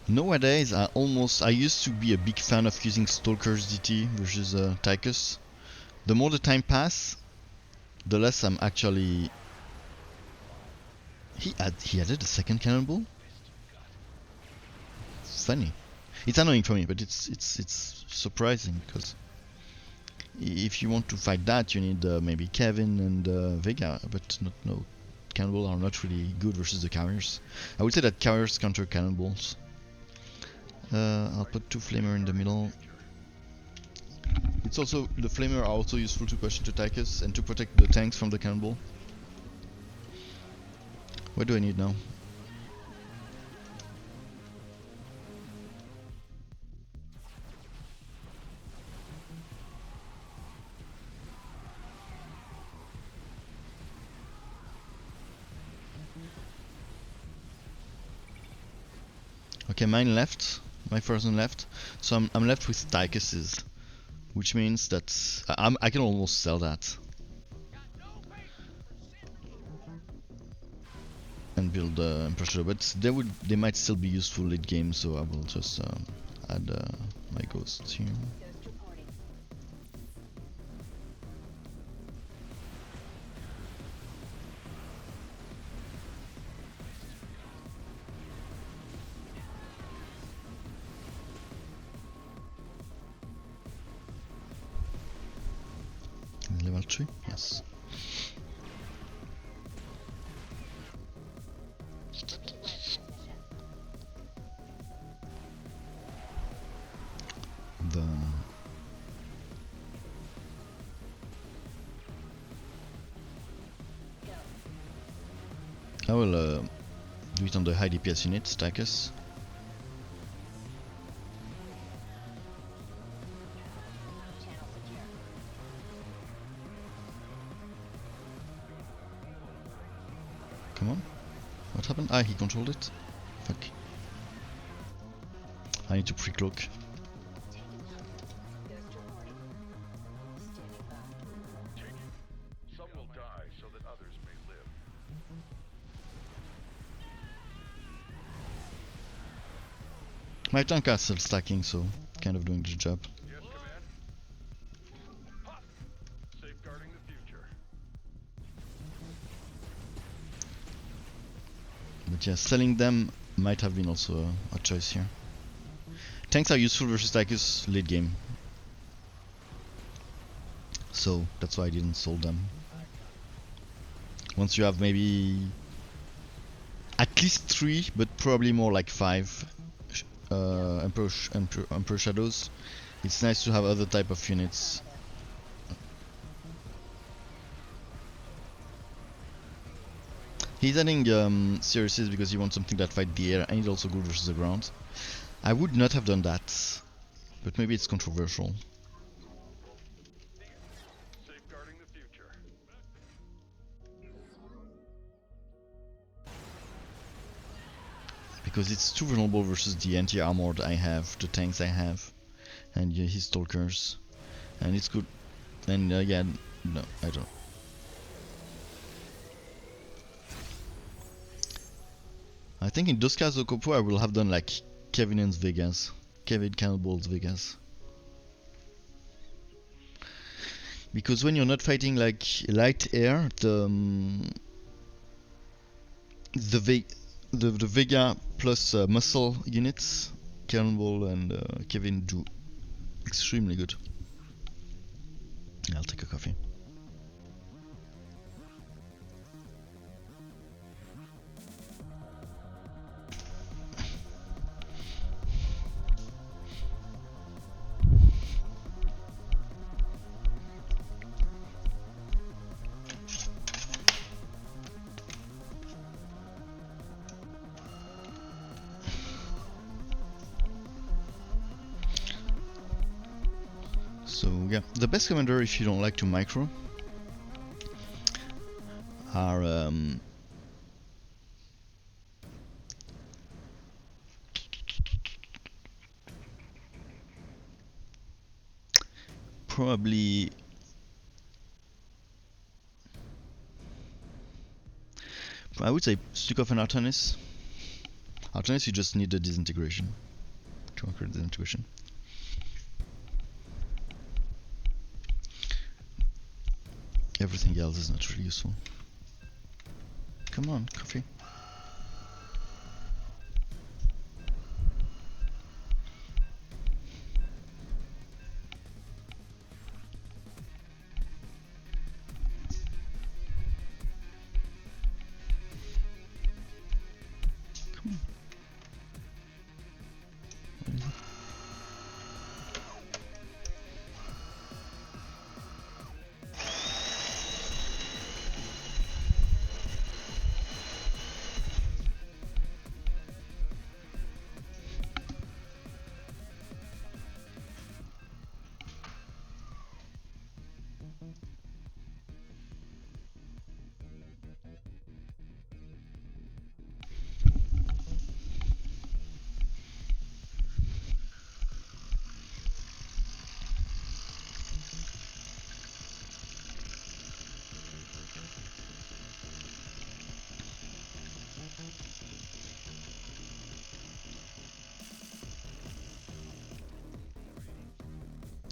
Speaker 4: Nowadays, I used to be a big fan of using Stalker's DT versus Tychus. The more the time pass, the less I'm actually... He added a second cannonball? Funny. It's annoying for me, but it's surprising, because if you want to fight that, you need maybe Kevin and Vega, but no, cannonballs are not really good versus the carriers. I would say that carriers counter cannonballs. I'll put 2 flamer in the middle. It's also, the flamer are also useful to push into Tychus and to protect the tanks from the cannonball. What do I need now? Okay, mine left. My person left. So I'm left with Tychus's, which means that I can almost sell that and build Emperor Shadow, but they might still be useful late game, so I will just add my ghosts here. Level 3, yes. I will do it on the high DPS unit, Tychus. Come on. What happened? Ah, he controlled it? Fuck. I need to pre-cloak.
Speaker 3: Some will die so that others may live.
Speaker 4: My tank are still stacking, so kind of doing the job.
Speaker 3: Yes, Command. Ha! Safeguarding the future.
Speaker 4: But yeah, selling them might have been also a choice here. Tanks are useful versus Tychus late game, so that's why I didn't sold them. Once you have maybe at least 3, but probably more like 5 Emperor Shadows, it's nice to have other type of units. He's adding Sirius because he wants something that fight the air, and it's also good versus the ground. I would not have done that, but maybe it's controversial.
Speaker 3: Safeguarding the future.
Speaker 4: Because it's too vulnerable versus the anti-armored I have, the tanks I have, and his stalkers, and it's good. And yeah, no, I don't. I think in Duska Zokopo I will have done like Kevin and Vegas, Kevin Cannonballs Vegas. Because when you're not fighting like light air, the Vega plus muscle units, Cannonball and Kevin do extremely good. I'll take a coffee. So yeah, the best commander if you don't like to micro are probably I would say Stukov and Artanis. Artanis, you just need the disintegration to occur disintegration. Everything else is not really useful. Come on, coffee. Come on. What is it?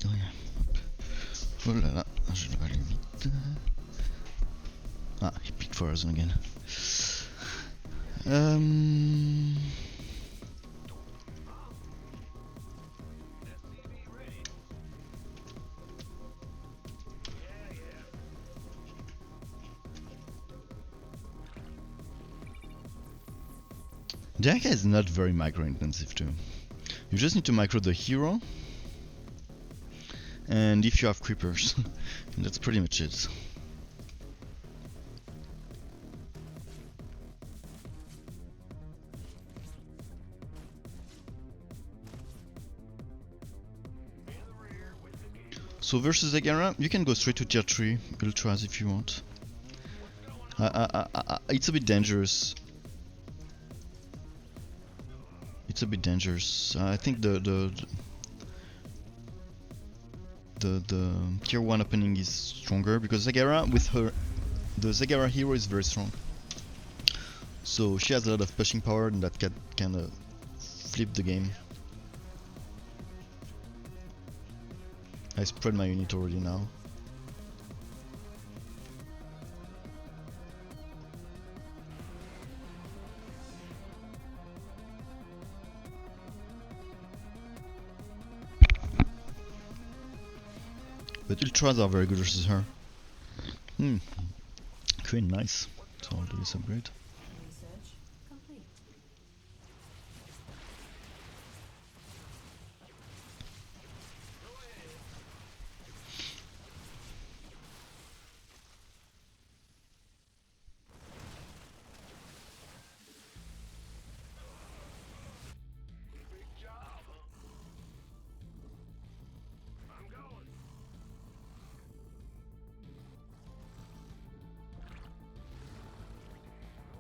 Speaker 4: Oh yeah. Oh là là, je dois aller vite. Ah, he picked Frozen again. Jaka is not very micro intensive too. You just need to micro the hero, and if you have creepers, that's pretty much it. So versus Agara, you can go straight to tier 3 ultras if you want. It's a bit dangerous. It's a bit dangerous. I think the tier 1 opening is stronger because Zagara with her, the Zagara hero is very strong. So she has a lot of pushing power and that can kind of flip the game. I spread my unit already now. But ultras are very good versus her. Queen, nice. So I'll do this upgrade.
Speaker 5: Research complete.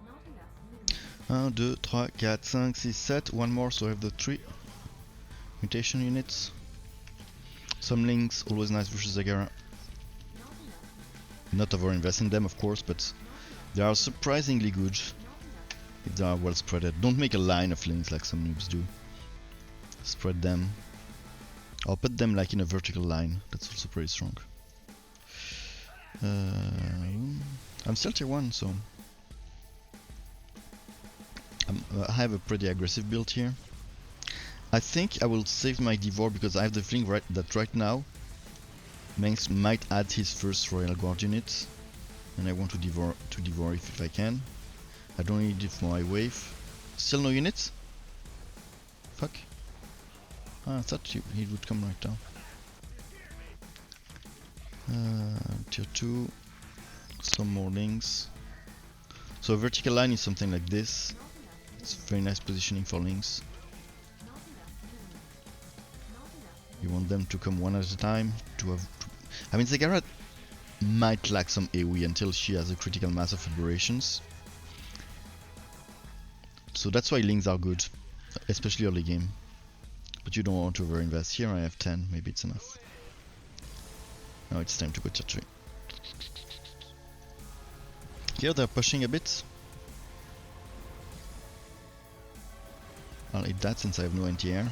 Speaker 4: Not enough. 1, 2, 3, 4, 5, 6, 7. One more, so I have the 3 mutation units. Some links, always nice versus Zagara.
Speaker 5: Not enough.
Speaker 4: Not over invest in them, of course, but they are surprisingly good
Speaker 5: Not enough.
Speaker 4: if they are well spreaded. Don't make a line of links like some noobs do. Spread them. I'll put them like in a vertical line. That's also pretty strong. I'm still tier 1, so I have a pretty aggressive build here. I think I will save my Devour because I have the feeling that right now Manx might add his first Royal Guard unit, and I want to devour if I can. I don't need it for my wave. Still no units? Fuck. Ah, I thought he would come right now. Tier 2. Some more links. So a vertical line is something like this. It's very nice positioning for links. You want them to come one at a time to have. I mean, Zagara might lack some AoE until she has a critical mass of aberrations. So that's why Lings are good, especially early game. But you don't want to overinvest. Here I have 10, maybe it's enough. Now it's time to go tier 3. Here they're pushing a bit. I'll eat that since I have no anti-air.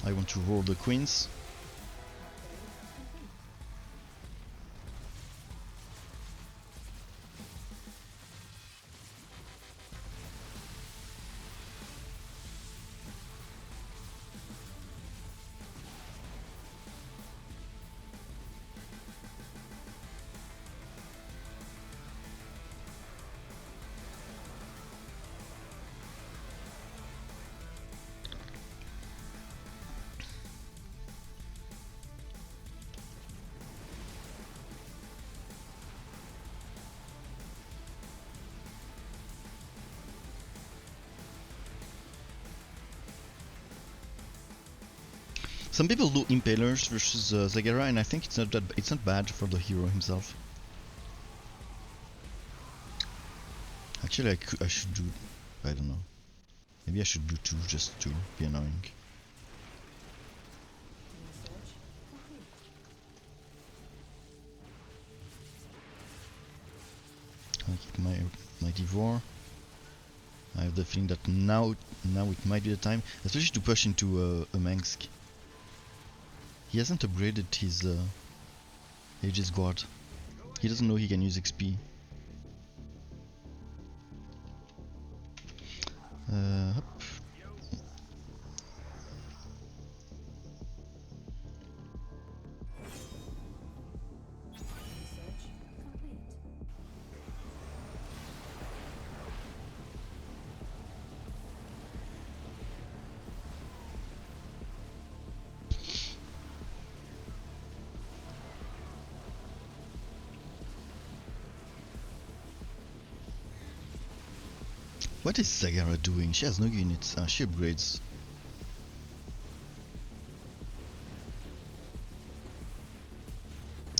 Speaker 4: I want to roll the queens. Some people do Impalers versus Zagara, and I think it's not bad for the hero himself. Actually, I should do. I don't know. Maybe I should do 2 just to be annoying.
Speaker 5: Research complete.
Speaker 4: I'll keep my Devour. I have the feeling that now it might be the time, especially to push into a Mengsk. He hasn't upgraded his Aegis Guard. He doesn't know he can use XP. Hop.
Speaker 5: Research complete.
Speaker 4: What is Zagara doing? She has no units. She upgrades.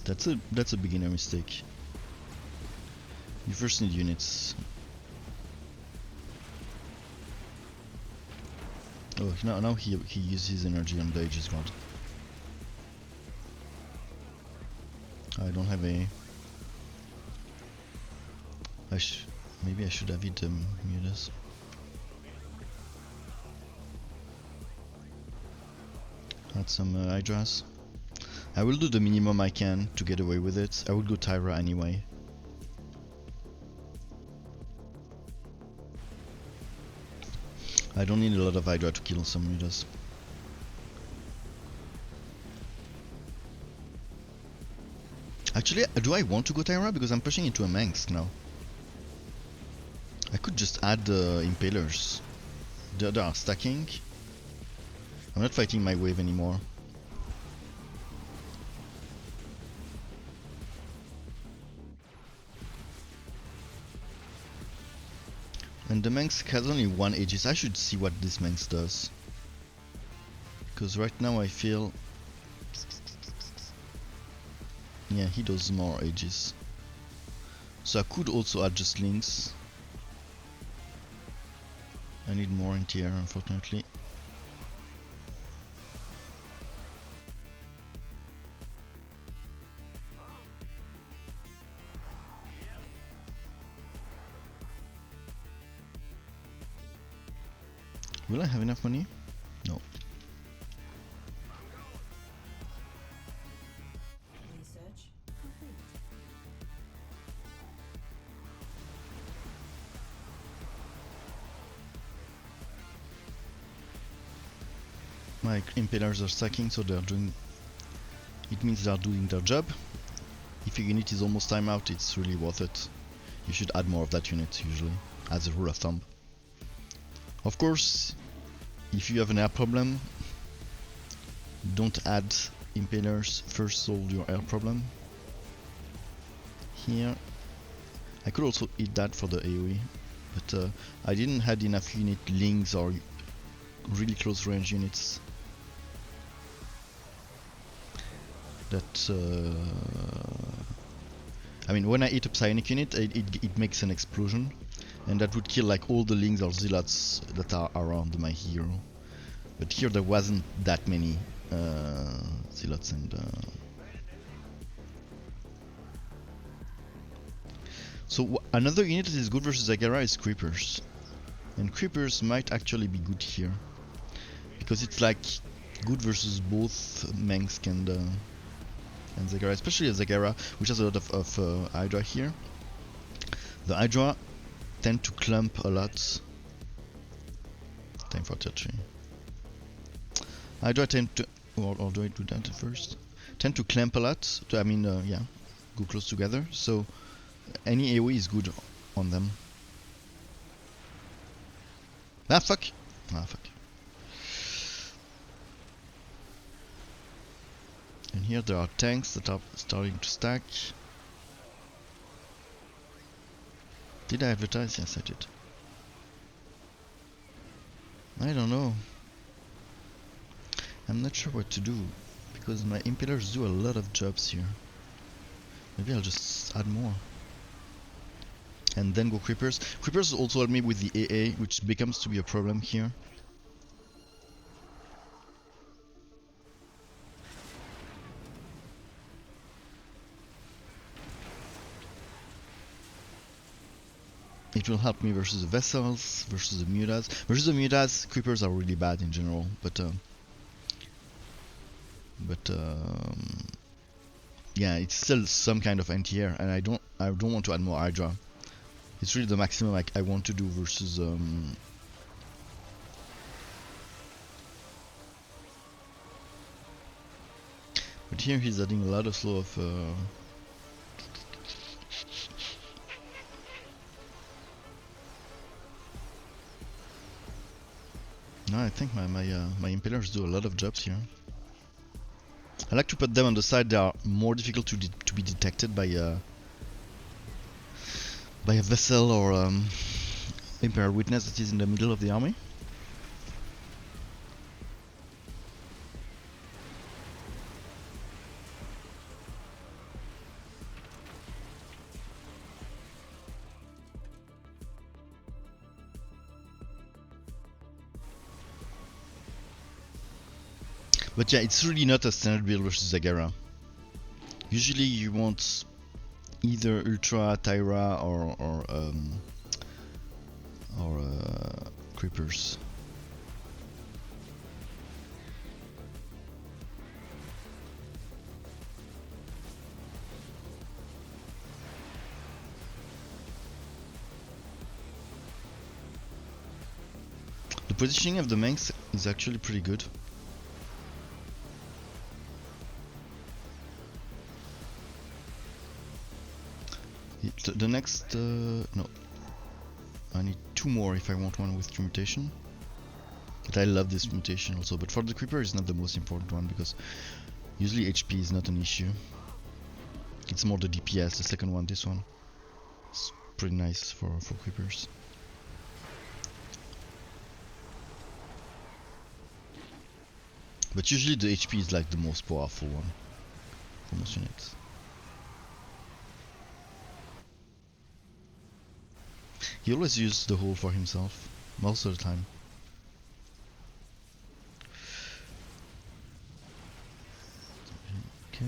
Speaker 4: That's a beginner mistake. You first need units. Oh, now he uses energy on the Aegis Guard. I don't have a. Maybe I should have it Mudas. Add some Hydras. I will do the minimum I can to get away with it. I will go Tyra anyway. I don't need a lot of Hydra to kill some Mudas. Actually, do I want to go Tyra? Because I'm pushing into a Mengsk now. I could just add Impalers. They are stacking. I'm not fighting my wave anymore. And the Mengsk has only 1 Aegis. I should see what this Mengsk does. Because right now I feel... Yeah, he does more Aegis. So I could also add just Lings. I need more in tier, unfortunately. Will I have enough money? No.
Speaker 5: Research complete.
Speaker 4: My Impalers are stacking, so they're doing... It means they're doing their job. If your unit is almost time out, it's really worth it. You should add more of that unit, usually, as a rule of thumb. Of course, if you have an air problem, don't add Impalers, first solve your air problem. Here, I could also eat that for the AoE, but I didn't have enough unit Lings or really close range units that I mean, when I hit a psionic unit, it makes an explosion, and that would kill like all the lings or zealots that are around my hero. But here there wasn't that many zealots, and so another unit that is good versus Zagara is creepers, and creepers might actually be good here because it's like good versus both Mengsk and Zagara, especially Zagara, which has a lot of Hydra here. The Hydra tend to clump a lot. Time for tertiary. Hydra tend to, or do I do that first? Tend to clamp a lot. Yeah, go close together. So any AoE is good on them. Ah fuck! Ah fuck. And here there are tanks that are starting to stack. Did I advertise? Yes, I did. I don't know. I'm not sure what to do because my impalers do a lot of jobs here. Maybe I'll just add more. And then go creepers. Creepers also help me with the AA, which becomes to be a problem here. It will help me versus the vessels, versus the mutas. Versus the mutas, creepers are really bad in general, but yeah, it's still some kind of anti-air, and I don't want to add more Hydra. It's really the maximum I want to do versus but here he's adding a lot of slow of no, I think my impalers do a lot of jobs here. I like to put them on the side. They are more difficult to be detected by a vessel or Imperial Witness that is in the middle of the army. But yeah, it's really not a standard build versus Zagara. Usually you want either Ultra, Tyra, or Creepers. The positioning of the Mengsk is actually pretty good. The next, no, I need 2 more if I want one with mutation. But I love this mutation also, but for the creeper it's not the most important one because usually HP is not an issue. It's more the DPS, the second one, this one. It's pretty nice for creepers. But usually the HP is like the most powerful one for most units. He always uses the hole for himself, most of the time. Okay.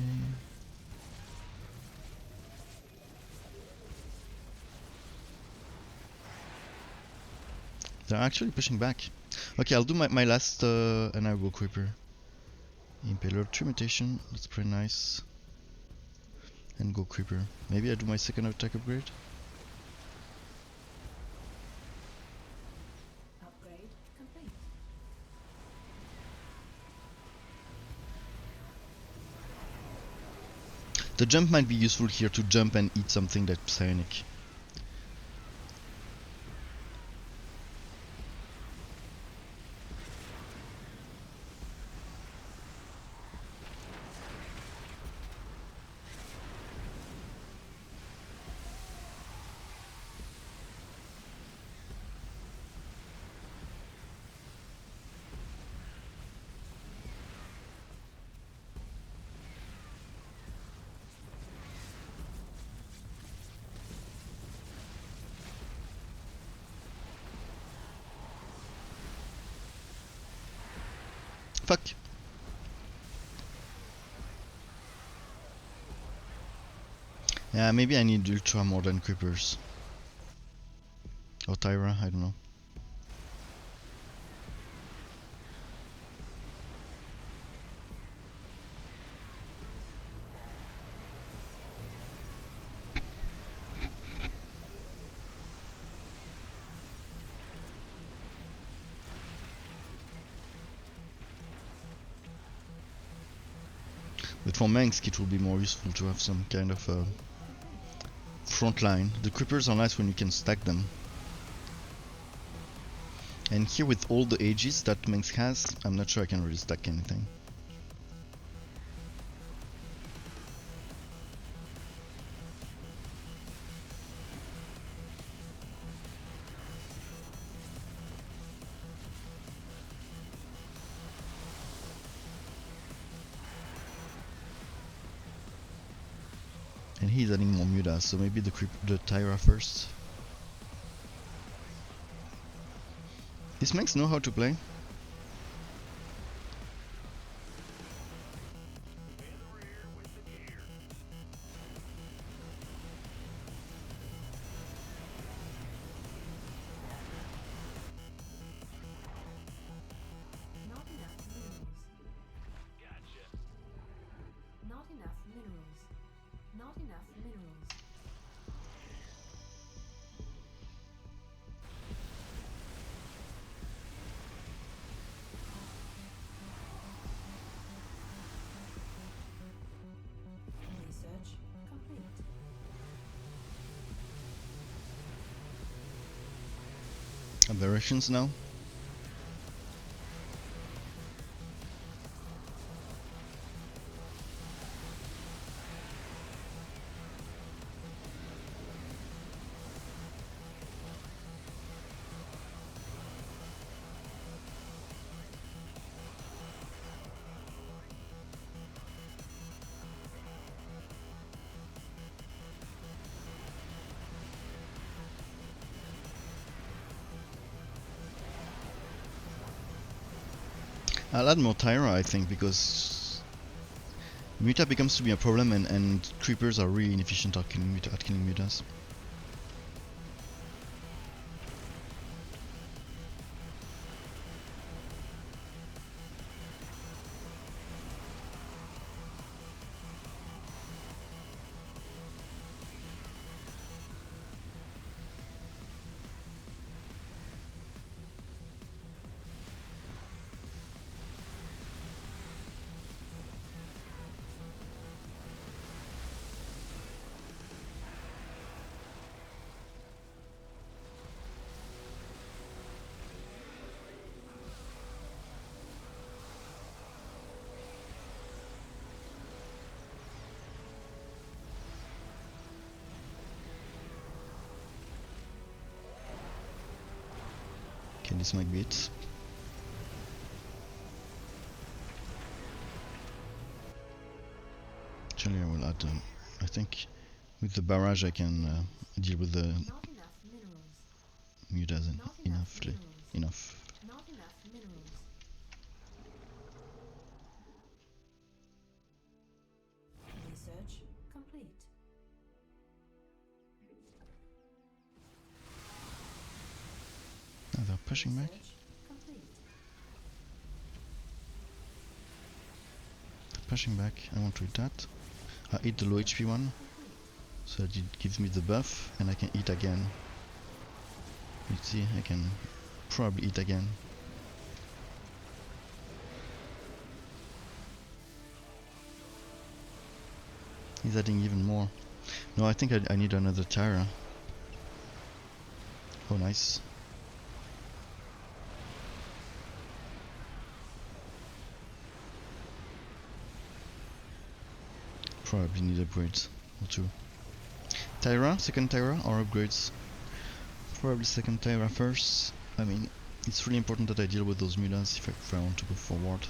Speaker 4: They're actually pushing back. Okay, I'll do my last and I will Creeper. Impaler 3 mutation, that's pretty nice. And go Creeper. Maybe I do my second attack upgrade?
Speaker 5: Upgrade complete.
Speaker 4: The jump might be useful here to jump and eat something that's psionic. Fuck! Yeah, maybe I need Ultra more than Creepers. Or Tyra, I don't know. But for Mengsk it will be more useful to have some kind of front line. The Creepers are nice when you can stack them. And here with all the ages that Mengsk has, I'm not sure I can really stack anything. And he's adding more Mutas, so maybe the Tyra first. These Mengsk know how to play.
Speaker 5: Not enough minerals. Gotcha. Not enough minerals. Not enough minerals. Research complete.
Speaker 4: Aberrations now. I'll add more Tyra, I think, because Muta becomes to be a problem, and Creepers are really inefficient at killing Mutas. Okay, this might be it. Actually, I will add. I think with the barrage I can deal with the
Speaker 5: Not enough minerals.
Speaker 4: Mutas
Speaker 5: Not
Speaker 4: enough.
Speaker 5: minerals.
Speaker 4: Enough.
Speaker 5: Not enough minerals. Research complete.
Speaker 4: Now they're pushing back.
Speaker 5: Research complete.
Speaker 4: Pushing back. I want to eat that. I eat the low HP one, so that it gives me the buff, and I can eat again. You see, I can probably eat again. He's adding even more. No, I think I need another Tyra. Oh, nice. Probably need upgrades or two. Tyra, second Tyra, or upgrades? Probably second Tyra first. I mean, it's really important that I deal with those Mutas if I want to go forward.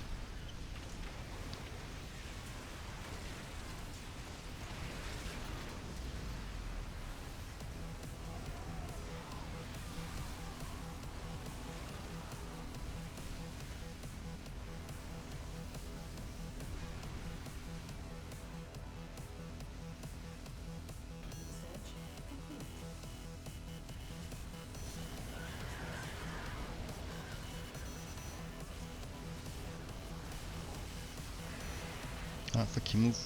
Speaker 4: Ah, fuck, he move.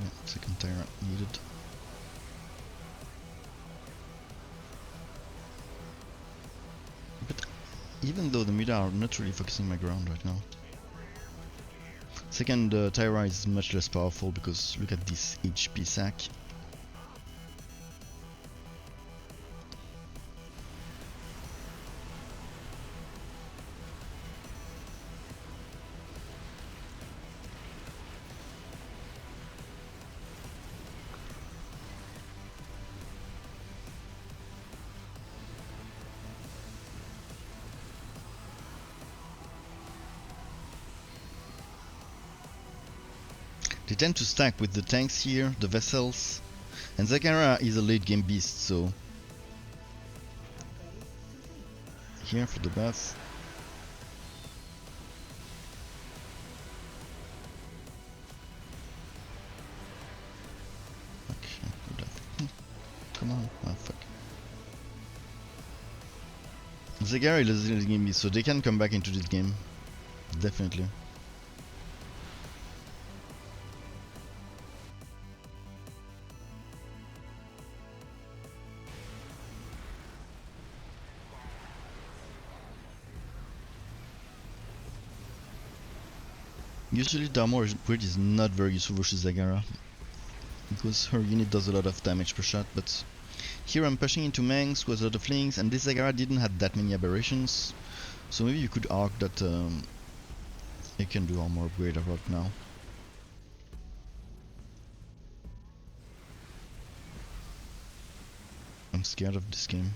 Speaker 4: Yeah, second tire needed. But even though the mid are not really focusing my ground right now. Second Tyra is much less powerful because look at this HP sack. They tend to stack with the tanks here, the vessels, and Zagara is a late game beast, so here for the buff. Fuck, good luck. Come on, oh fuck. Zagara is a late game beast, so they can come back into this game, definitely. Usually the armor grid is not very useful versus Zagara because her unit does a lot of damage per shot, but here I'm pushing into Mangs with a lot of links, and this Zagara didn't have that many aberrations, so maybe you could arc that it can do armor upgrade right now. I'm scared of this game.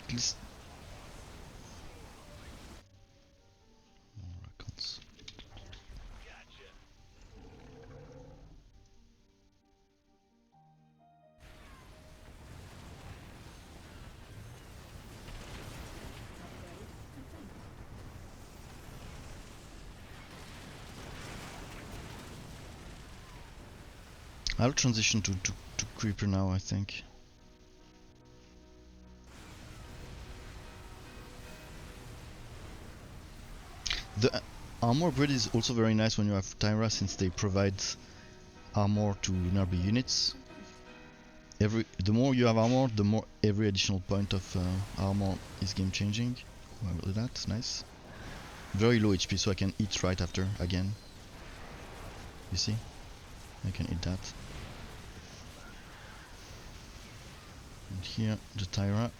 Speaker 4: At least more icons. I'll transition to Creeper now, I think. The armor grid is also very nice when you have Tyra, since they provide armor to nearby units. The more you have armor, the more every additional point of armor is game changing. Oh, I will do that, nice. Very low HP, so I can eat right after again. You see? I can eat that. And here, the Tyra.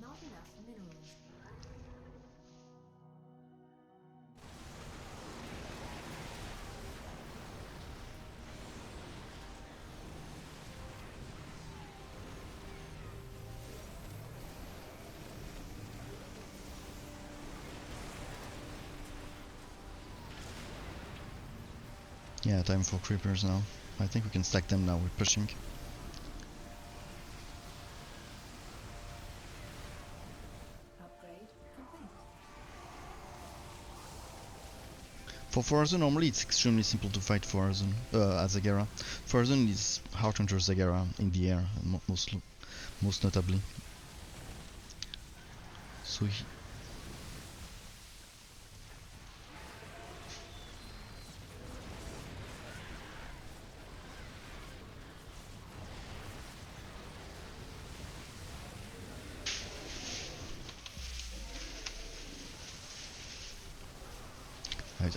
Speaker 5: Not enough minerals.
Speaker 4: Yeah, time for creepers now. I think we can stack them now, we're pushing.
Speaker 5: Upgrade complete.
Speaker 4: For Forazon, normally it's extremely simple to fight Forazon, as Zagara. Forazon is Hearthunter Zagara in the air, most notably. So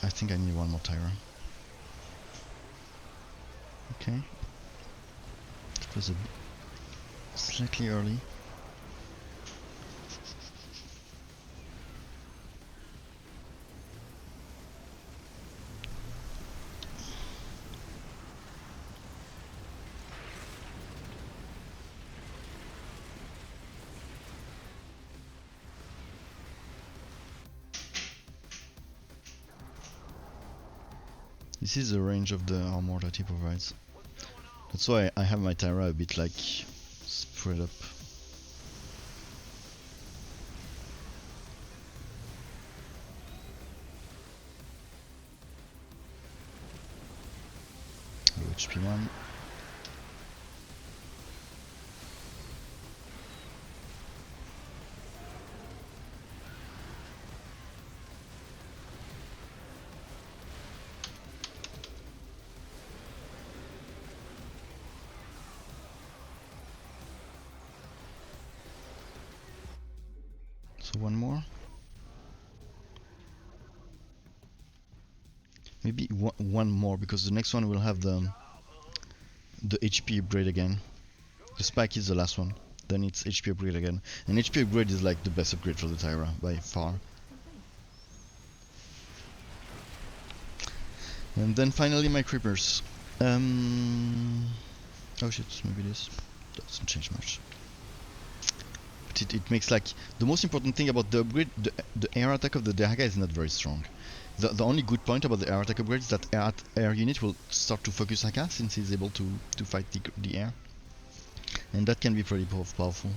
Speaker 4: I think I need one more Tyra. Okay. It was slightly early. This is the range of the armor that he provides. That's why I have my Tyra a bit like spread up. Low HP 1. So one more. Maybe one more, because the next one will have the HP upgrade again. The spike is the last one. Then it's HP upgrade again. And HP upgrade is like the best upgrade for the Tyra by far. And then finally my creepers. Oh shit, maybe this doesn't change much. But it makes like the most important thing about the upgrade. The air attack of the Dehaka is not very strong. The only good point about the air attack upgrade is that air unit will start to focus Haka since he's able to fight the air, and that can be pretty powerful.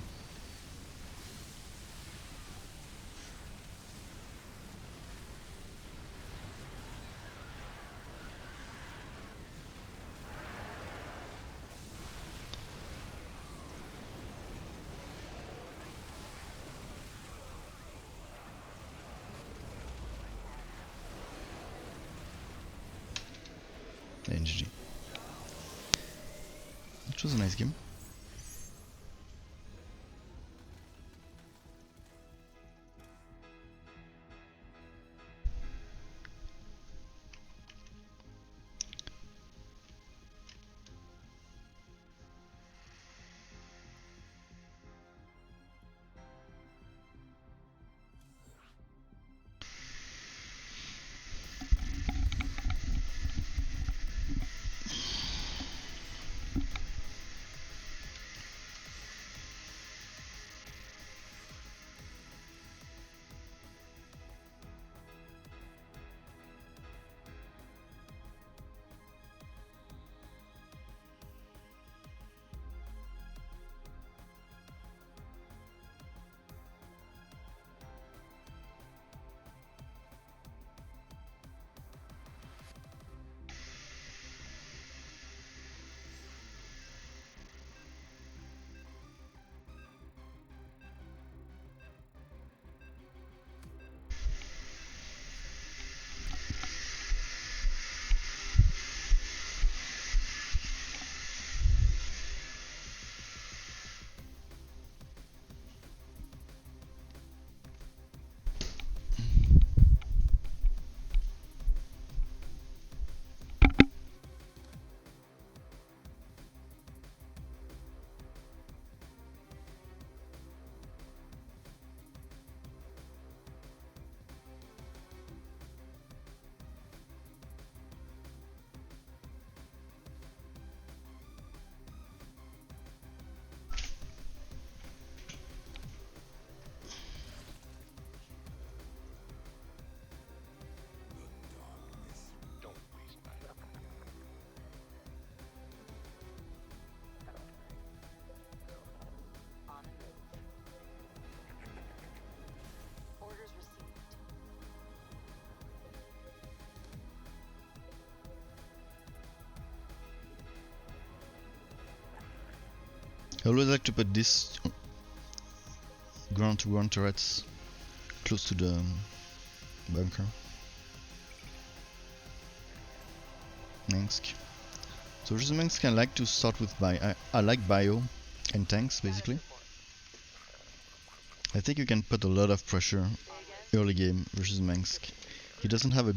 Speaker 4: NGG. It was a nice game. I always like to put this ground-to-ground turrets close to the bunker. Mengsk. So versus Mengsk, I like to start with I like bio and tanks basically. I think you can put a lot of pressure early game versus Mengsk. He doesn't have a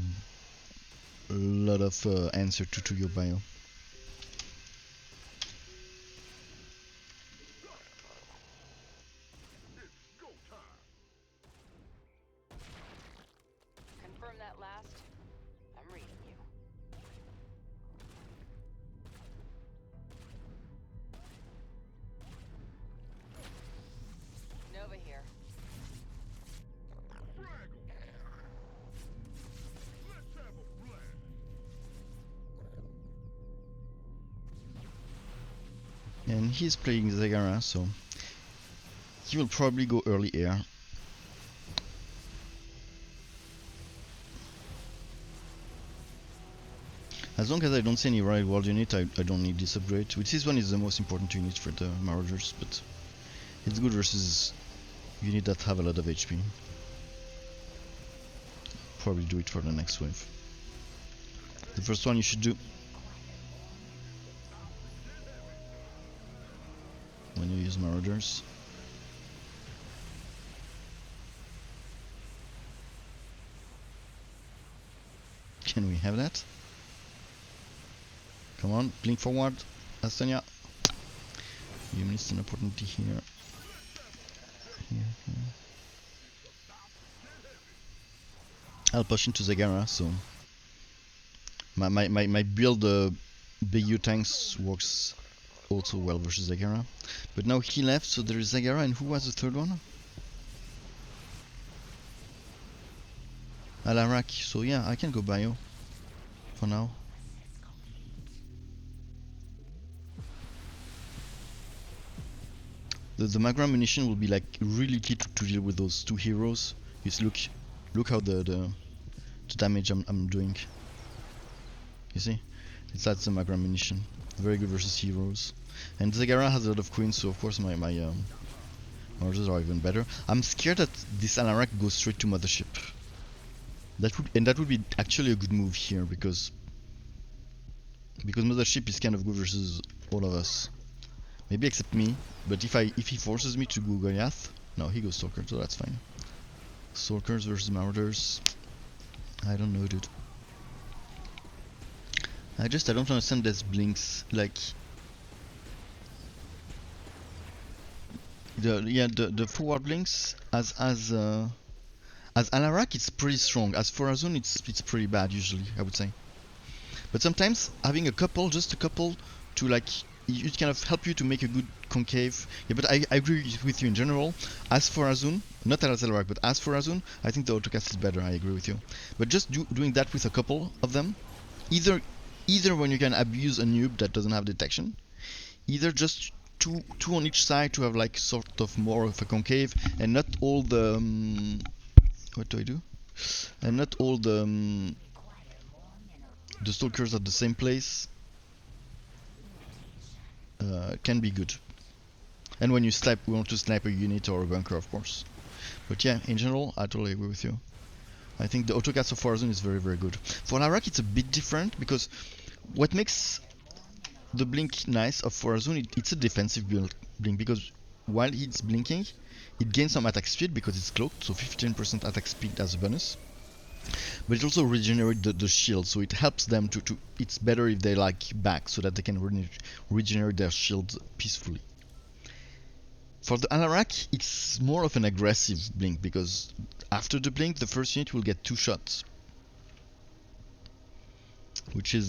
Speaker 4: lot of answer to your bio.
Speaker 6: Confirm that last. I'm reading you. Nova here.
Speaker 4: he's playing Zagara, so he will probably go early air. As long as I don't see any right world unit, I don't need this upgrade, which this one is the most important unit for the Marauders, but it's good versus units that have a lot of HP. Probably do it for the next wave. The first one you should do when you use Marauders. Can we have that? Come on, blink forward, Astonia. You missed an opportunity here. Here. I'll push into Zagara, so my build BU tanks works also well versus Zagara. But now he left, so there is Zagara, and who was the third one? Alarak, so yeah, I can go bio for now. The Magram munition will be like really key to deal with those two heroes. Just look how the damage I'm doing. You see? That's the Magram munition. Very good versus heroes. And Zagara has a lot of queens, so of course my orders are even better. I'm scared that this Alarak goes straight to Mothership. That would be actually a good move here because Mothership is kind of good versus all of us. Maybe except me, but if he forces me to go Goliath, no, he goes Stalker, so that's fine. Stalkers versus Marauders, I don't know, dude. I don't understand these blinks, like the forward blinks as Alarak it's pretty strong. As for Azun it's pretty bad usually, I would say. But sometimes having just a couple to like it kind of help you to make a good concave. Yeah, but I agree with you in general. As for Azun, not as Alarak, but as for Azun, I think the autocast is better. I agree with you. But just doing that with a couple of them, either when you can abuse a noob that doesn't have detection, either just two on each side to have like sort of more of a concave, and not all the what do I do? And not all the stalkers at the same place. Can be good. And when you want to snipe a unit or a bunker, of course. But yeah, in general, I totally agree with you. I think the autocast of Warzone is very, very good. For Alarak, it's a bit different because what makes the blink nice of Warzone, it's a defensive blink because while it's blinking, it gains some attack speed because it's cloaked, so 15% attack speed as a bonus. But it also regenerates the shield, so it helps them to it's better if they like back so that they can regenerate their shield peacefully. For the Alarak, it's more of an aggressive blink because after the blink the first unit will get 2 shots, which is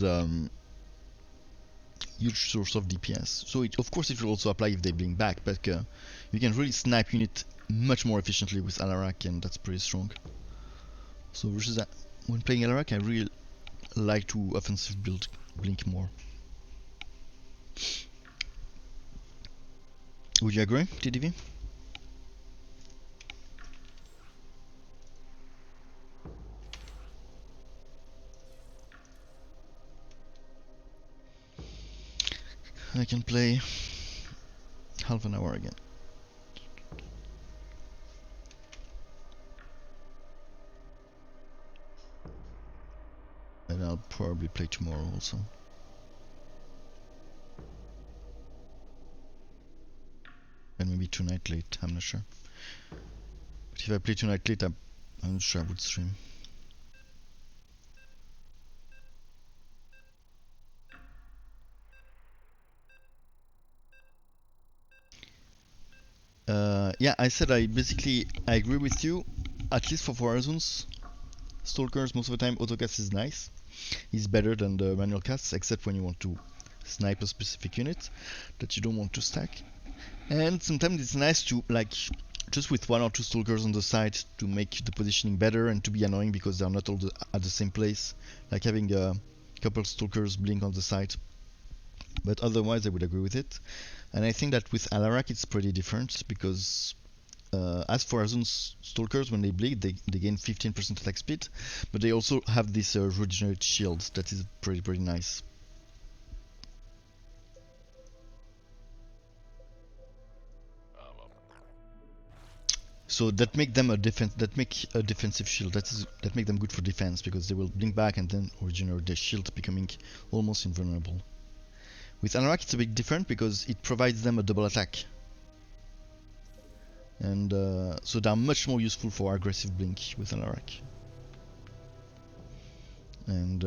Speaker 4: huge source of DPS. So of course it will also apply if they blink back, but you can really snipe unit much more efficiently with Alarak, and that's pretty strong. So versus that, when playing Alarak, I really like to offensive build blink more. Would you agree, TDV? I can play half an hour again. And I'll probably play tomorrow also. And maybe tonight late, I'm not sure. But if I play tonight late, I'm not sure I would stream. Yeah, I said I agree with you, at least for Warzones. Stalkers, most of the time, autocast is nice. It's better than the manual casts, except when you want to snipe a specific unit that you don't want to stack. And sometimes it's nice to, like, just with 1 or 2 stalkers on the side to make the positioning better and to be annoying because they're not all at the same place. Like having a couple stalkers blink on the side. But otherwise I would agree with it. And I think that with Alarak it's pretty different because as for Azun's Stalkers, when they bleed, they gain 15% attack speed, but they also have this regenerate shield that is pretty nice. So that make them a defensive shield. That make them good for defense because they will blink back and then regenerate their shield, becoming almost invulnerable. With Alarak it's a bit different because it provides them a double attack. And so they are much more useful for aggressive blink with Alarak. And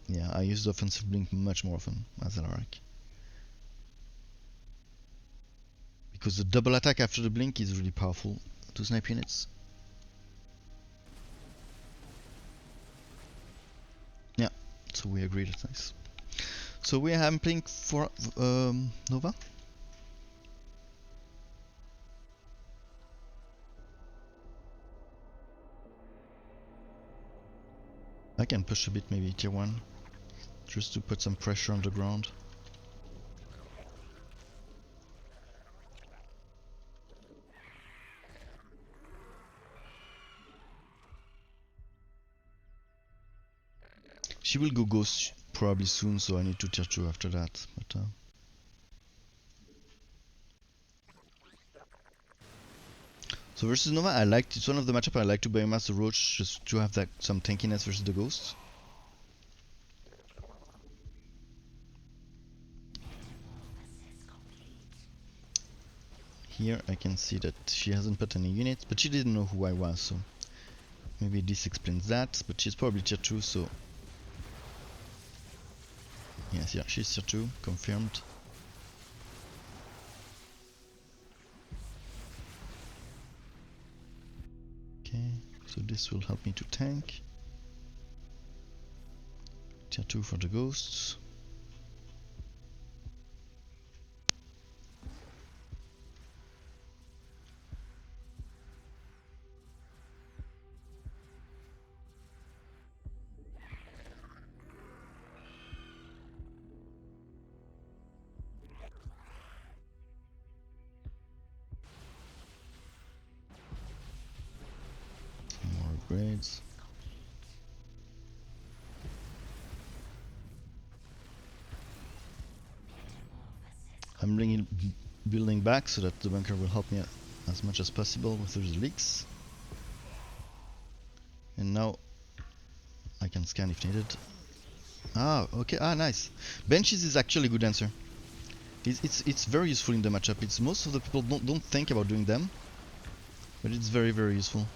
Speaker 4: yeah, I use the offensive blink much more often as Alarak. Because the double attack after the blink is really powerful to snipe units. Yeah, so we agree, that's nice. So I'm playing for Nova. I can push a bit, maybe tier 1, just to put some pressure on the ground. She will go ghost probably soon, so I need to tier 2 after that. But so versus Nova, it's one of the matchup I like to biomass the Roach just to have that some tankiness versus the Ghost. Here I can see that she hasn't put any units, but she didn't know who I was, so maybe this explains that. But she's probably tier 2, so yes, yeah, she's tier 2, confirmed. Okay, so this will help me to tank. Tier 2 for the Ghosts. Upgrades. I'm building back so that the bunker will help me as much as possible with those leaks. And now I can scan if needed. Ah, okay. Ah, nice. Benches is actually a good answer. It's very useful in the matchup. It's most of the people don't think about doing them, but it's very useful.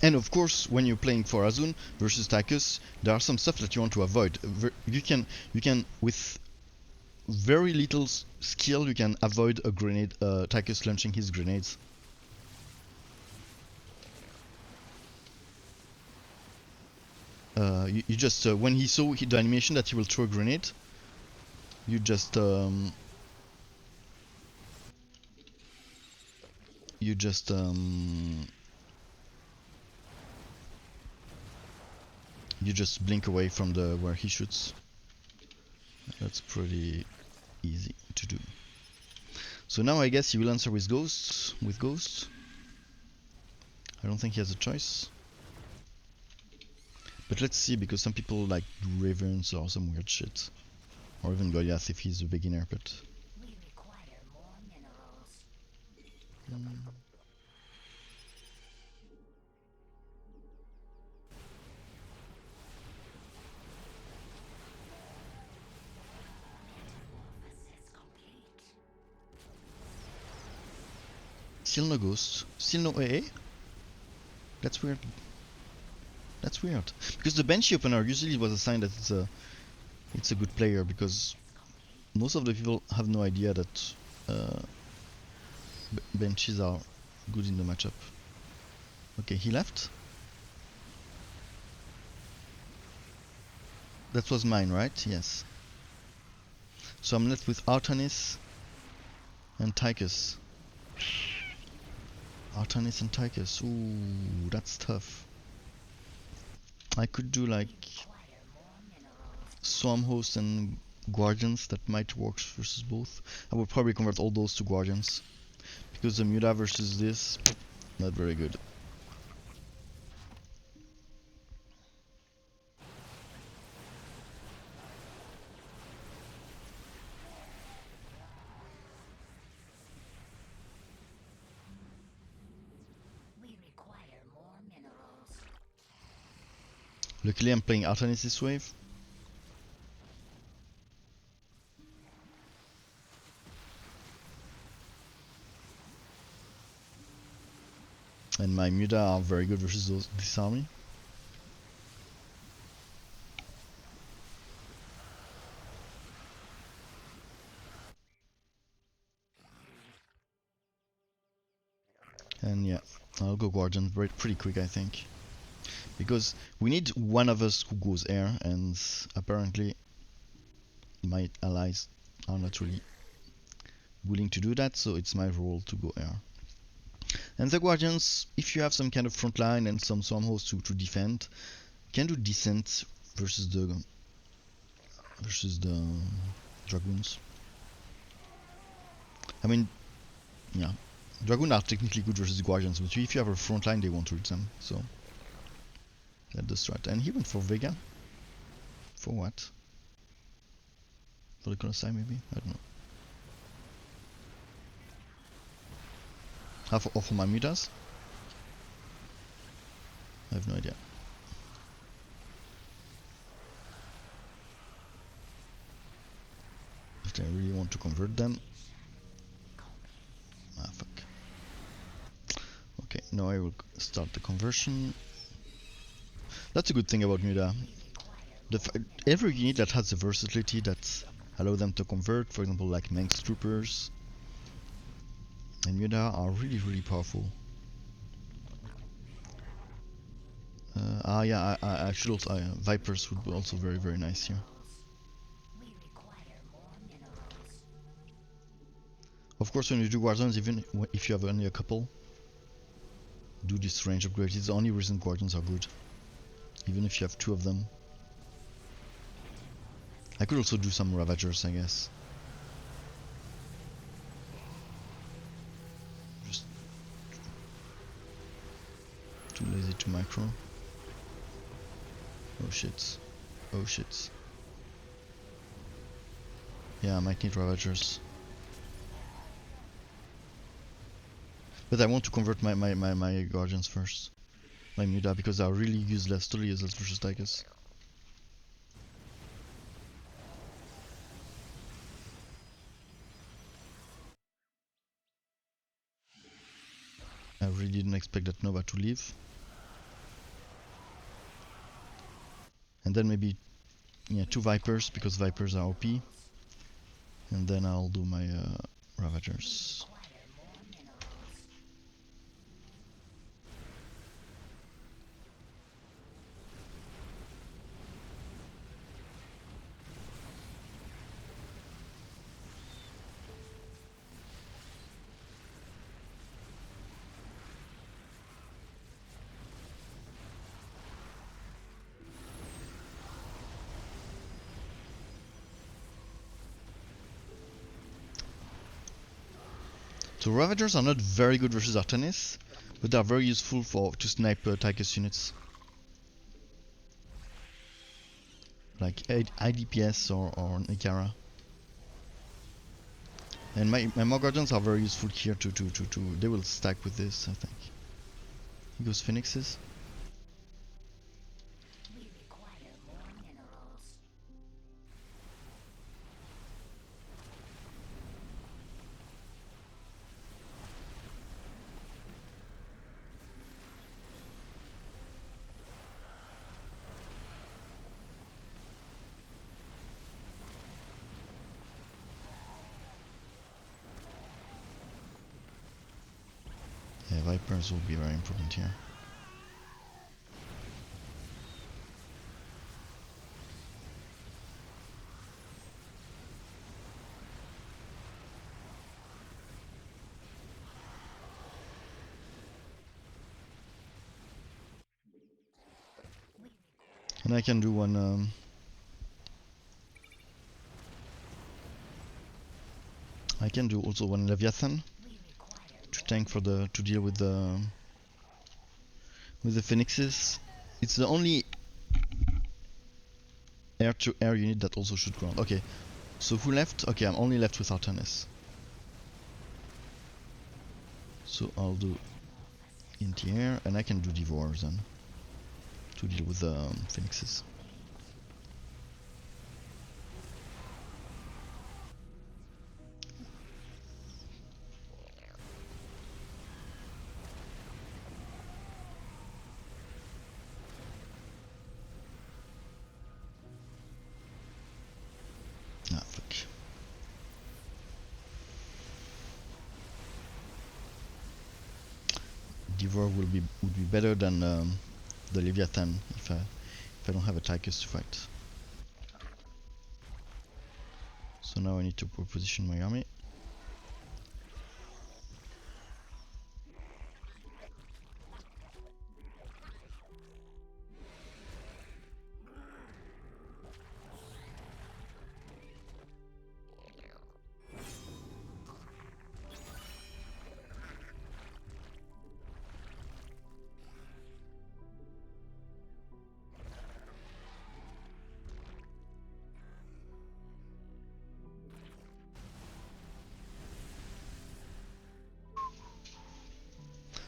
Speaker 4: And of course, when you're playing for Azun versus Tychus, there are some stuff that you want to avoid. You can with very little skill, you can avoid a grenade, Tychus launching his grenades. You just when he saw the animation that he will throw a grenade, you just blink away from the where he shoots. That's pretty easy to do. So now I guess he will answer with ghosts. I don't think he has a choice. But let's see, because some people like Ravens or some weird shit. Or even Goliath if he's a beginner, but
Speaker 5: We require more minerals.
Speaker 4: still no ghost, still no AA. That's weird. That's weird. Because the Banshee opener usually was a sign that it's a good player, because most of the people have no idea that Banshees are good in the matchup. Okay, he left. That was mine, right? Yes. So I'm left with Artanis and Tychus. Artanis and Tychus. Ooh, that's tough. I could do like Swarm Host and Guardians. That might work versus both. I would probably convert all those to Guardians, because the Muda versus this, not very good.
Speaker 5: We require more minerals.
Speaker 4: Luckily I'm playing Artanis this wave. And my Muda are very good versus this army. And yeah, I'll go Guardian pretty quick, I think. Because we need one of us who goes air, and apparently my allies are not really willing to do that, so it's my role to go air. And the Guardians, if you have some kind of front line and some Swarm Hosts to defend, can do decent versus the Dragoons. I mean, yeah, Dragoon are technically good versus Guardians, but if you have a front line, they won't reach them. So that's the strat. And he went for Vega. For what? For the Colossi, maybe? I don't know. Half of my Mudas? I have no idea. If I really want to convert them. Ah, fuck. Okay, now I will start the conversion. That's a good thing about Muda. Every unit that has the versatility that allow them to convert, for example like Manx Troopers and Muda, are really, really powerful. Yeah, I should also, Vipers would be also very, very nice here.
Speaker 5: We require more minerals.
Speaker 4: Of course, when you do Guardians, even if you have only a couple, do this range upgrade. It's the only reason Guardians are good. Even if you have 2 of them. I could also do some Ravagers, I guess. Just too lazy to micro. Oh shit. Oh shit. Yeah, I might need Ravagers. But I want to convert my Guardians first. My Muda, because they are really useless, totally useless versus Tychus. I really didn't expect that Nova to leave. And then maybe, yeah, 2 Vipers, because Vipers are OP. And then I'll do my Ravagers. So Ravagers are not very good versus Artanis, but they are very useful to snipe Tychus units. Like IDPS or Ikara. And my Guardians are very useful here they will stack with this, I think. He goes Phoenixes.
Speaker 5: We require more minerals.
Speaker 4: Yeah, Vipers will be very important here. And I can do one I can do also one Leviathan to tank for the to deal with the Phoenixes. It's the only air to air unit that also shoot ground. Okay, so who left? Okay, I'm only left with Artanis. So I'll do anti-air and I can do Devour then to deal with the Phoenixes. Ah, fuck. Devour would be better than the Leviathan if I don't have a Tychus to fight. So now I need to position my army.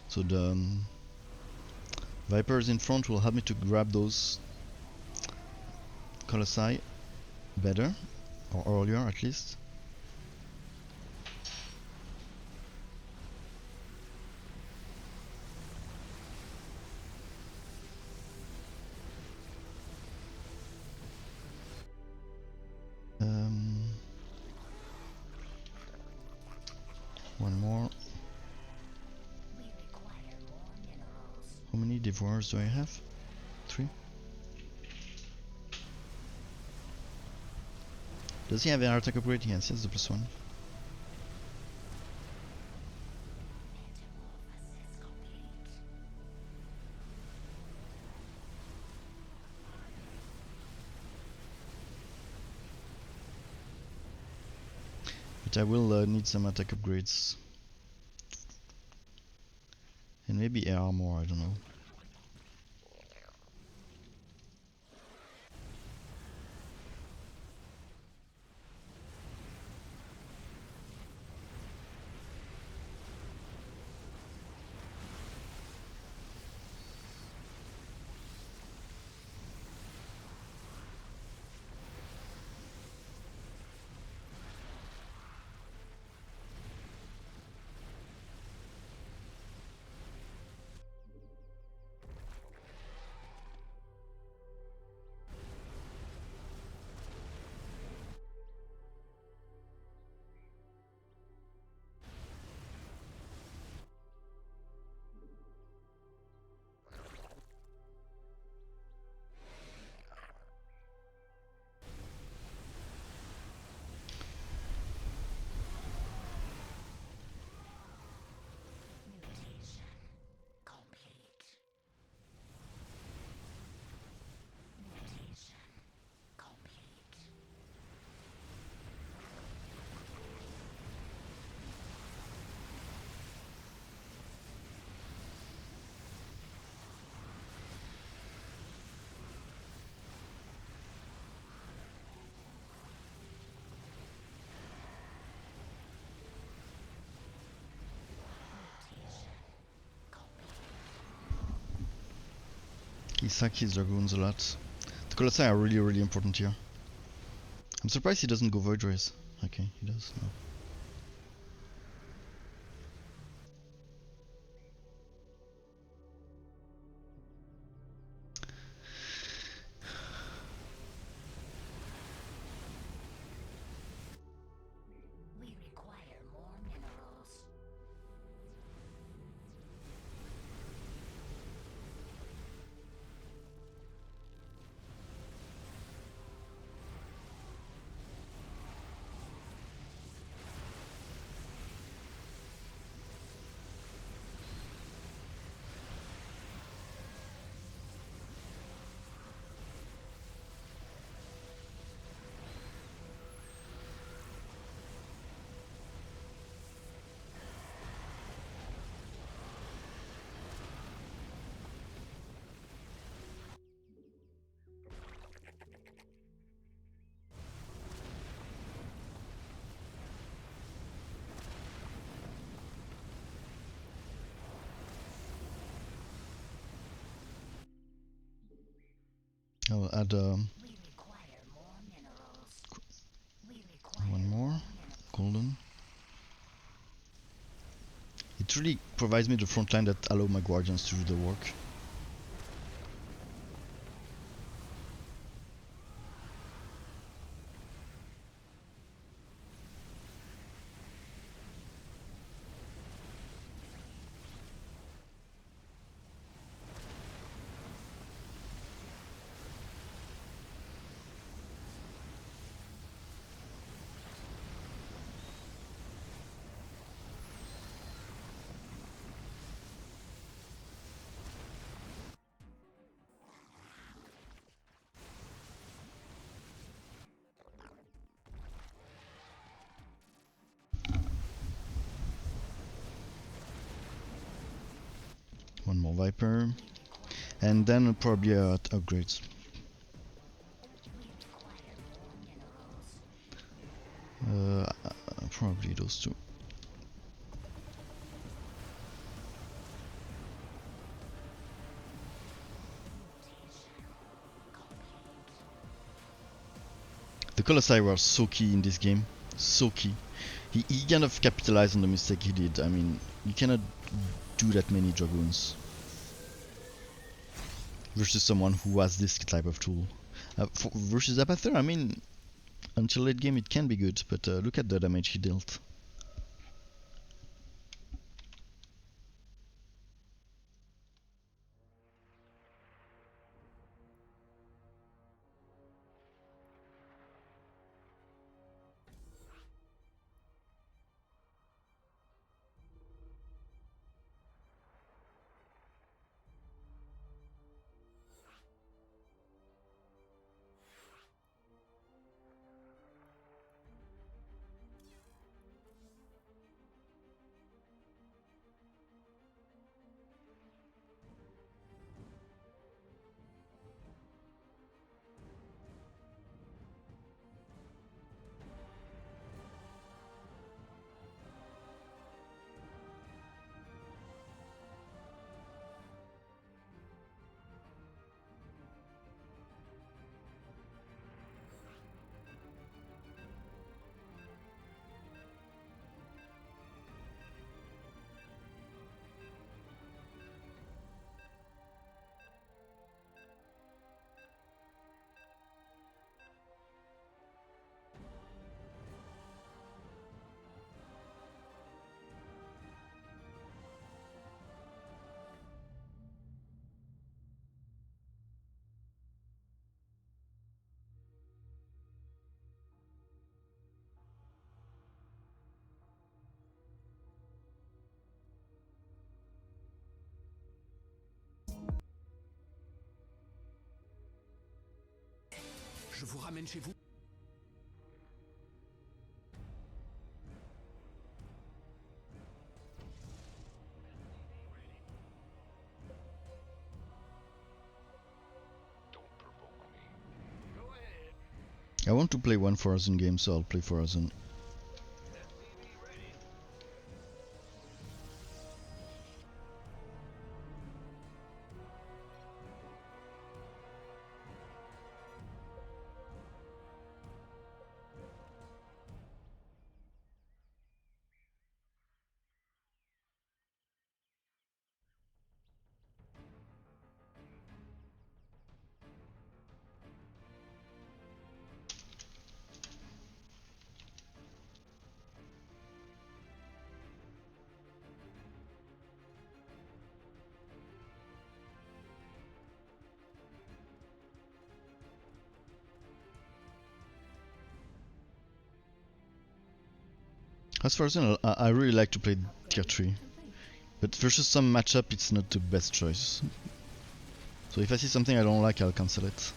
Speaker 4: So the Vipers in front will help me to grab those Colossi better, or earlier at least. One more. How many Devours do I have? 3? Does he have an attack upgrade? Yes, it's the +1. But I will need some attack upgrades. And maybe air armor, I don't know. He sucks his Dragoons a lot. The Colossi are really important here. I'm surprised he doesn't go Void Rays. Okay, he does. No.
Speaker 5: We require more minerals.
Speaker 4: I'll add
Speaker 5: We require more minerals. We require
Speaker 4: one more
Speaker 5: minerals.
Speaker 4: golden. It really provides me the front line that allow my guardians to do the work. One more Viper. And then probably upgrades.
Speaker 5: We require more minerals.
Speaker 4: Probably those two. The Colossi were so key in this game. So key. He kind of capitalized on the mistake he did. I mean, you cannot do that many Dragoons versus someone who has this type of tool. Versus Abathur, I mean, until late game it can be good, but look at the damage he dealt.
Speaker 7: Je vous ramène chez vous.
Speaker 4: I want to play one Horizon game, so I'll play Horizon. As far as I know, I really like to play tier 3, but versus some matchup it's not the best choice. So if I see something I don't like, I'll cancel it.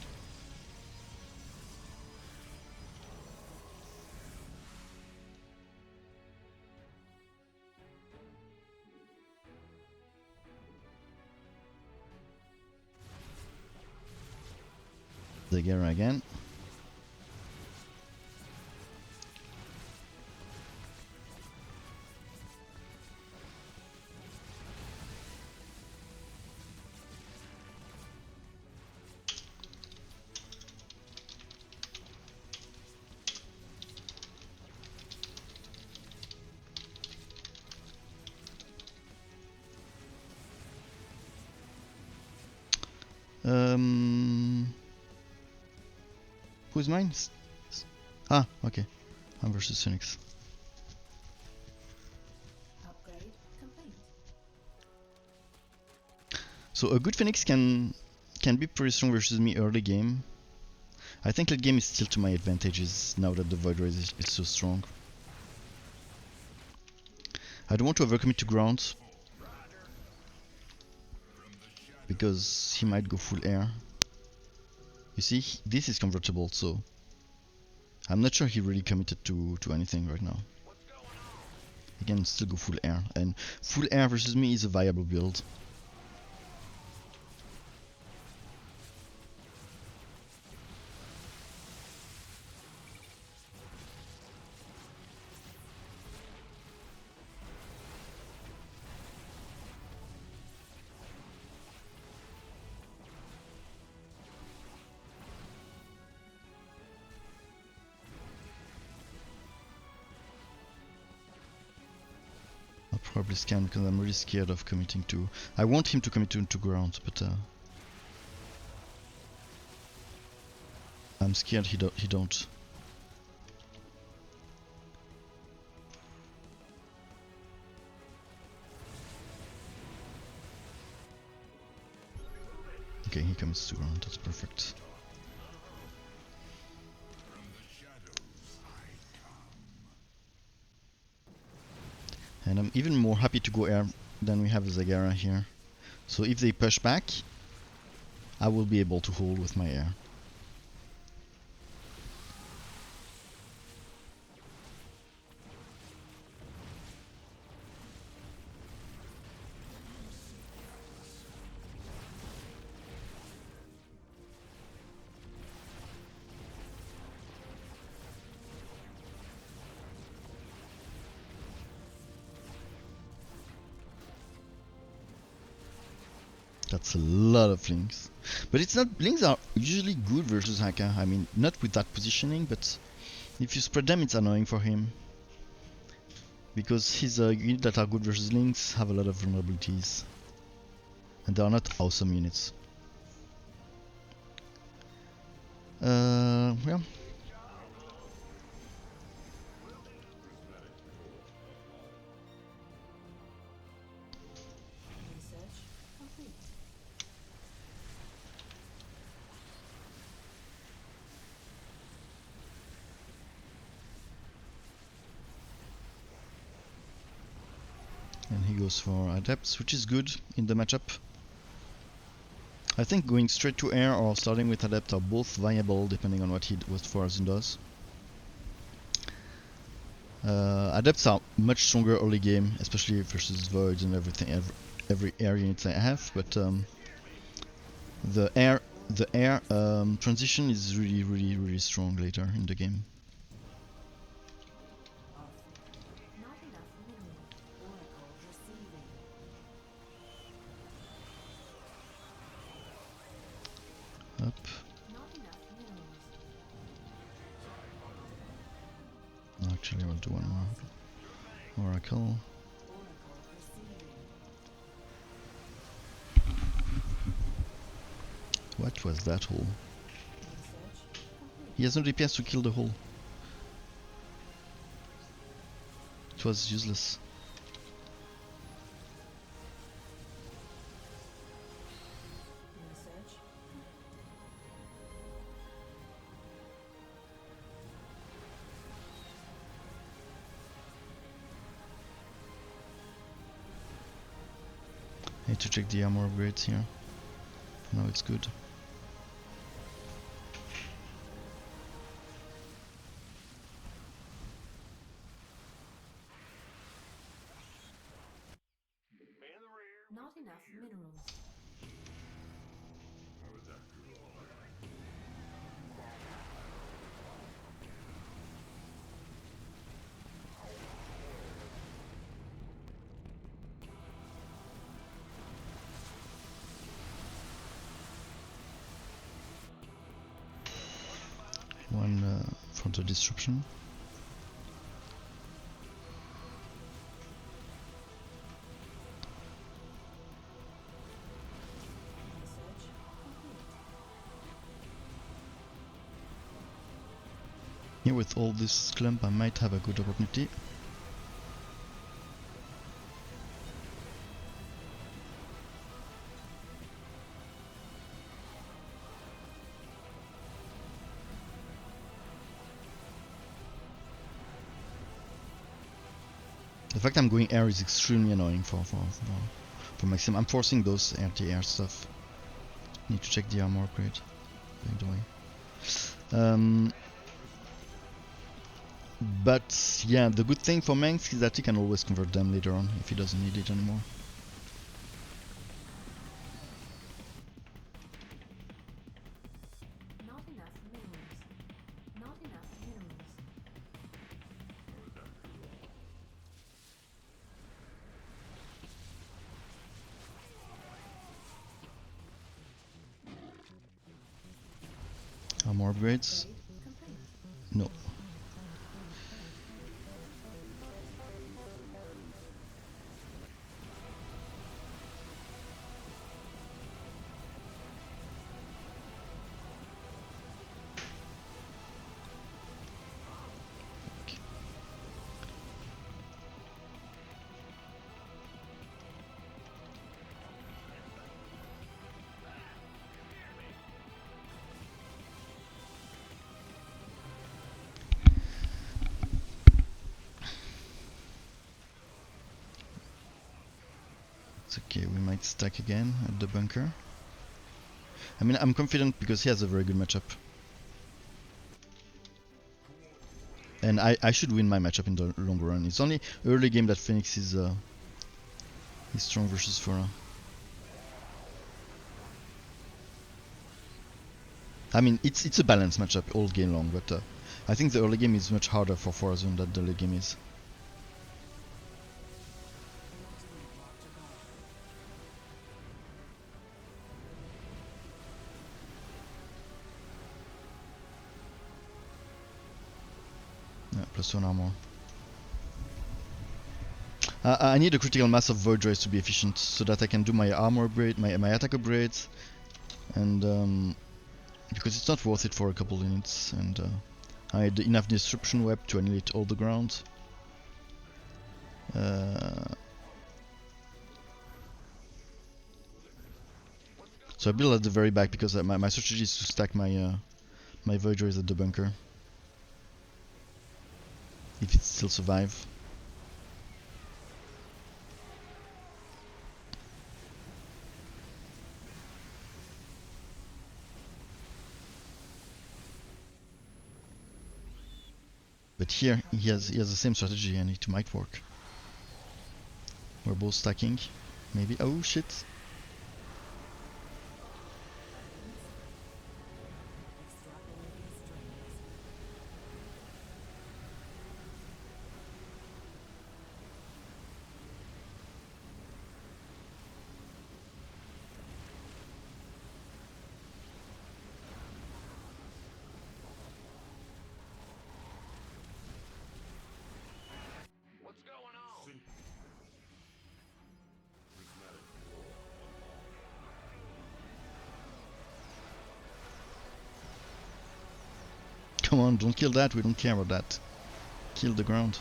Speaker 4: Zagera again. Who's mine? Ah, okay. I'm versus Phoenix.
Speaker 5: Upgrade complete.
Speaker 4: So a good Phoenix can be pretty strong versus me early game. I think late game is still to my advantages now that the Void Ray is so strong. I don't want to overcommit to ground because he might go full air. You see, this is convertible, so I'm not sure he really committed to anything right now. He can still go full air, and full air versus me is a viable build. I'll probably scan because I'm really scared of committing to... I want him to commit to ground, but I'm scared he don't. Okay, he commits to ground, that's perfect. And I'm even more happy to go air than we have Zagara here. So if they push back, I will be able to hold with my air. That's a lot of links. But it's not... Links are usually good versus Haka. I mean, not with that positioning, but if you spread them, it's annoying for him. Because his units that are good versus links have a lot of vulnerabilities. And they are not awesome units. Yeah.
Speaker 5: Research complete.
Speaker 4: And he goes for Adepts, which is good in the matchup. I think going straight to air or starting with Adept are both viable depending on what Farazin does. Adepts are much stronger early game, especially versus Voids and everything, every air unit I have, but the air transition is really strong later in the game.
Speaker 5: Not enough mineral. Oracle receiving.
Speaker 4: Up.
Speaker 5: Not enough minerals.
Speaker 4: Actually, I'll do one more. Oracle.
Speaker 5: Oracle receiving.
Speaker 4: What was that hole?
Speaker 5: Research complete.
Speaker 4: He has no DPS to kill the hole. It was useless.
Speaker 5: Research.
Speaker 4: I need to check the armor upgrades here. No, it's good.
Speaker 5: Not enough minerals.
Speaker 4: One frontal disruption.
Speaker 5: Research complete.
Speaker 4: Here with all this clump I might have a good opportunity. The fact I'm going air is extremely annoying for Maxim. I'm forcing those anti-air stuff. Need to check the armor upgrade, by the way. But yeah, the good thing for Manx is that he can always convert them later on if he doesn't need it anymore.
Speaker 5: Not enough minerals. Not enough minerals.
Speaker 4: Armor upgrades?
Speaker 5: Complete.
Speaker 4: No. It's okay, we might stack again at the bunker. I mean, I'm confident because he has a very good matchup. And I should win my matchup in the long run. It's only early game that Phoenix is strong versus Pharah. I mean, it's a balanced matchup all game long, but I think the early game is much harder for Pharah than the late game is. Yeah, +1 armor. I need a critical mass of Void Rays to be efficient, so that I can do my armor upgrade, my attack upgrades, and because it's not worth it for a couple units, and I had enough disruption web to annihilate all the ground. So I build at the very back because my strategy is to stack my my Void Rays at the bunker. If it still survive. But here he has the same strategy and it might work. We're both stacking. Maybe. Oh shit. Come on, don't kill that, we don't care about that. Kill the ground.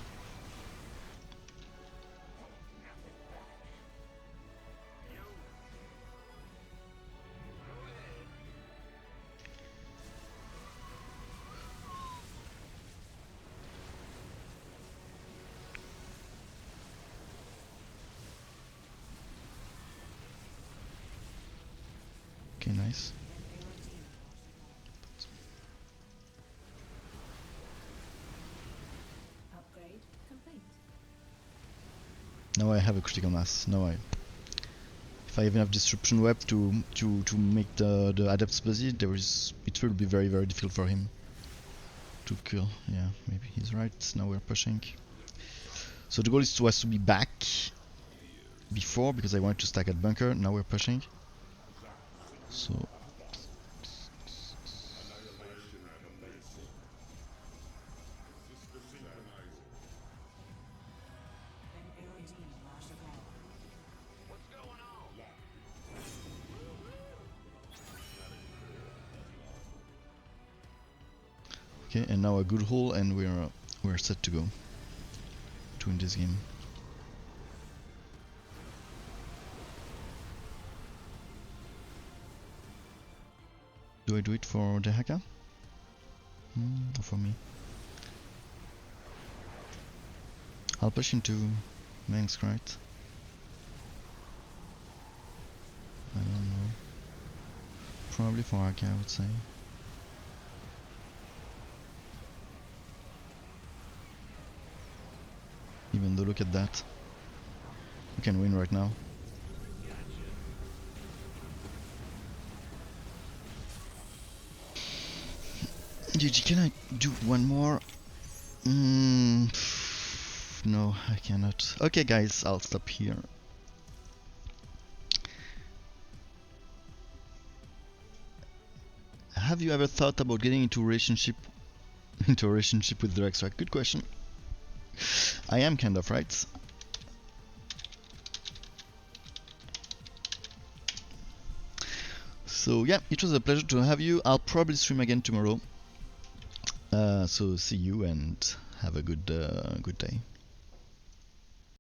Speaker 4: Okay, nice.
Speaker 5: Upgrade complete.
Speaker 4: Now I have a critical mass. Now if I even have disruption web to make the adepts busy, it will be very difficult for him to kill. Yeah, maybe he's right. Now we're pushing. So the goal was to be back before because I wanted to stack at bunker. Now we're pushing. So Okay, and now a good hole, and we're set to go to win this game. Do I do it for the Haka? Or for me? I'll push into Mengsk, right? I don't know. Probably for Haka, I would say. Even though, look at that. We can win right now. GG, can I do one more? No, I cannot. Okay guys, I'll stop here. Have you ever thought about getting into a relationship with the extract? Good question. I am kind of, right? So yeah, it was a pleasure to have you. I'll probably stream again tomorrow. So see you and have a good day.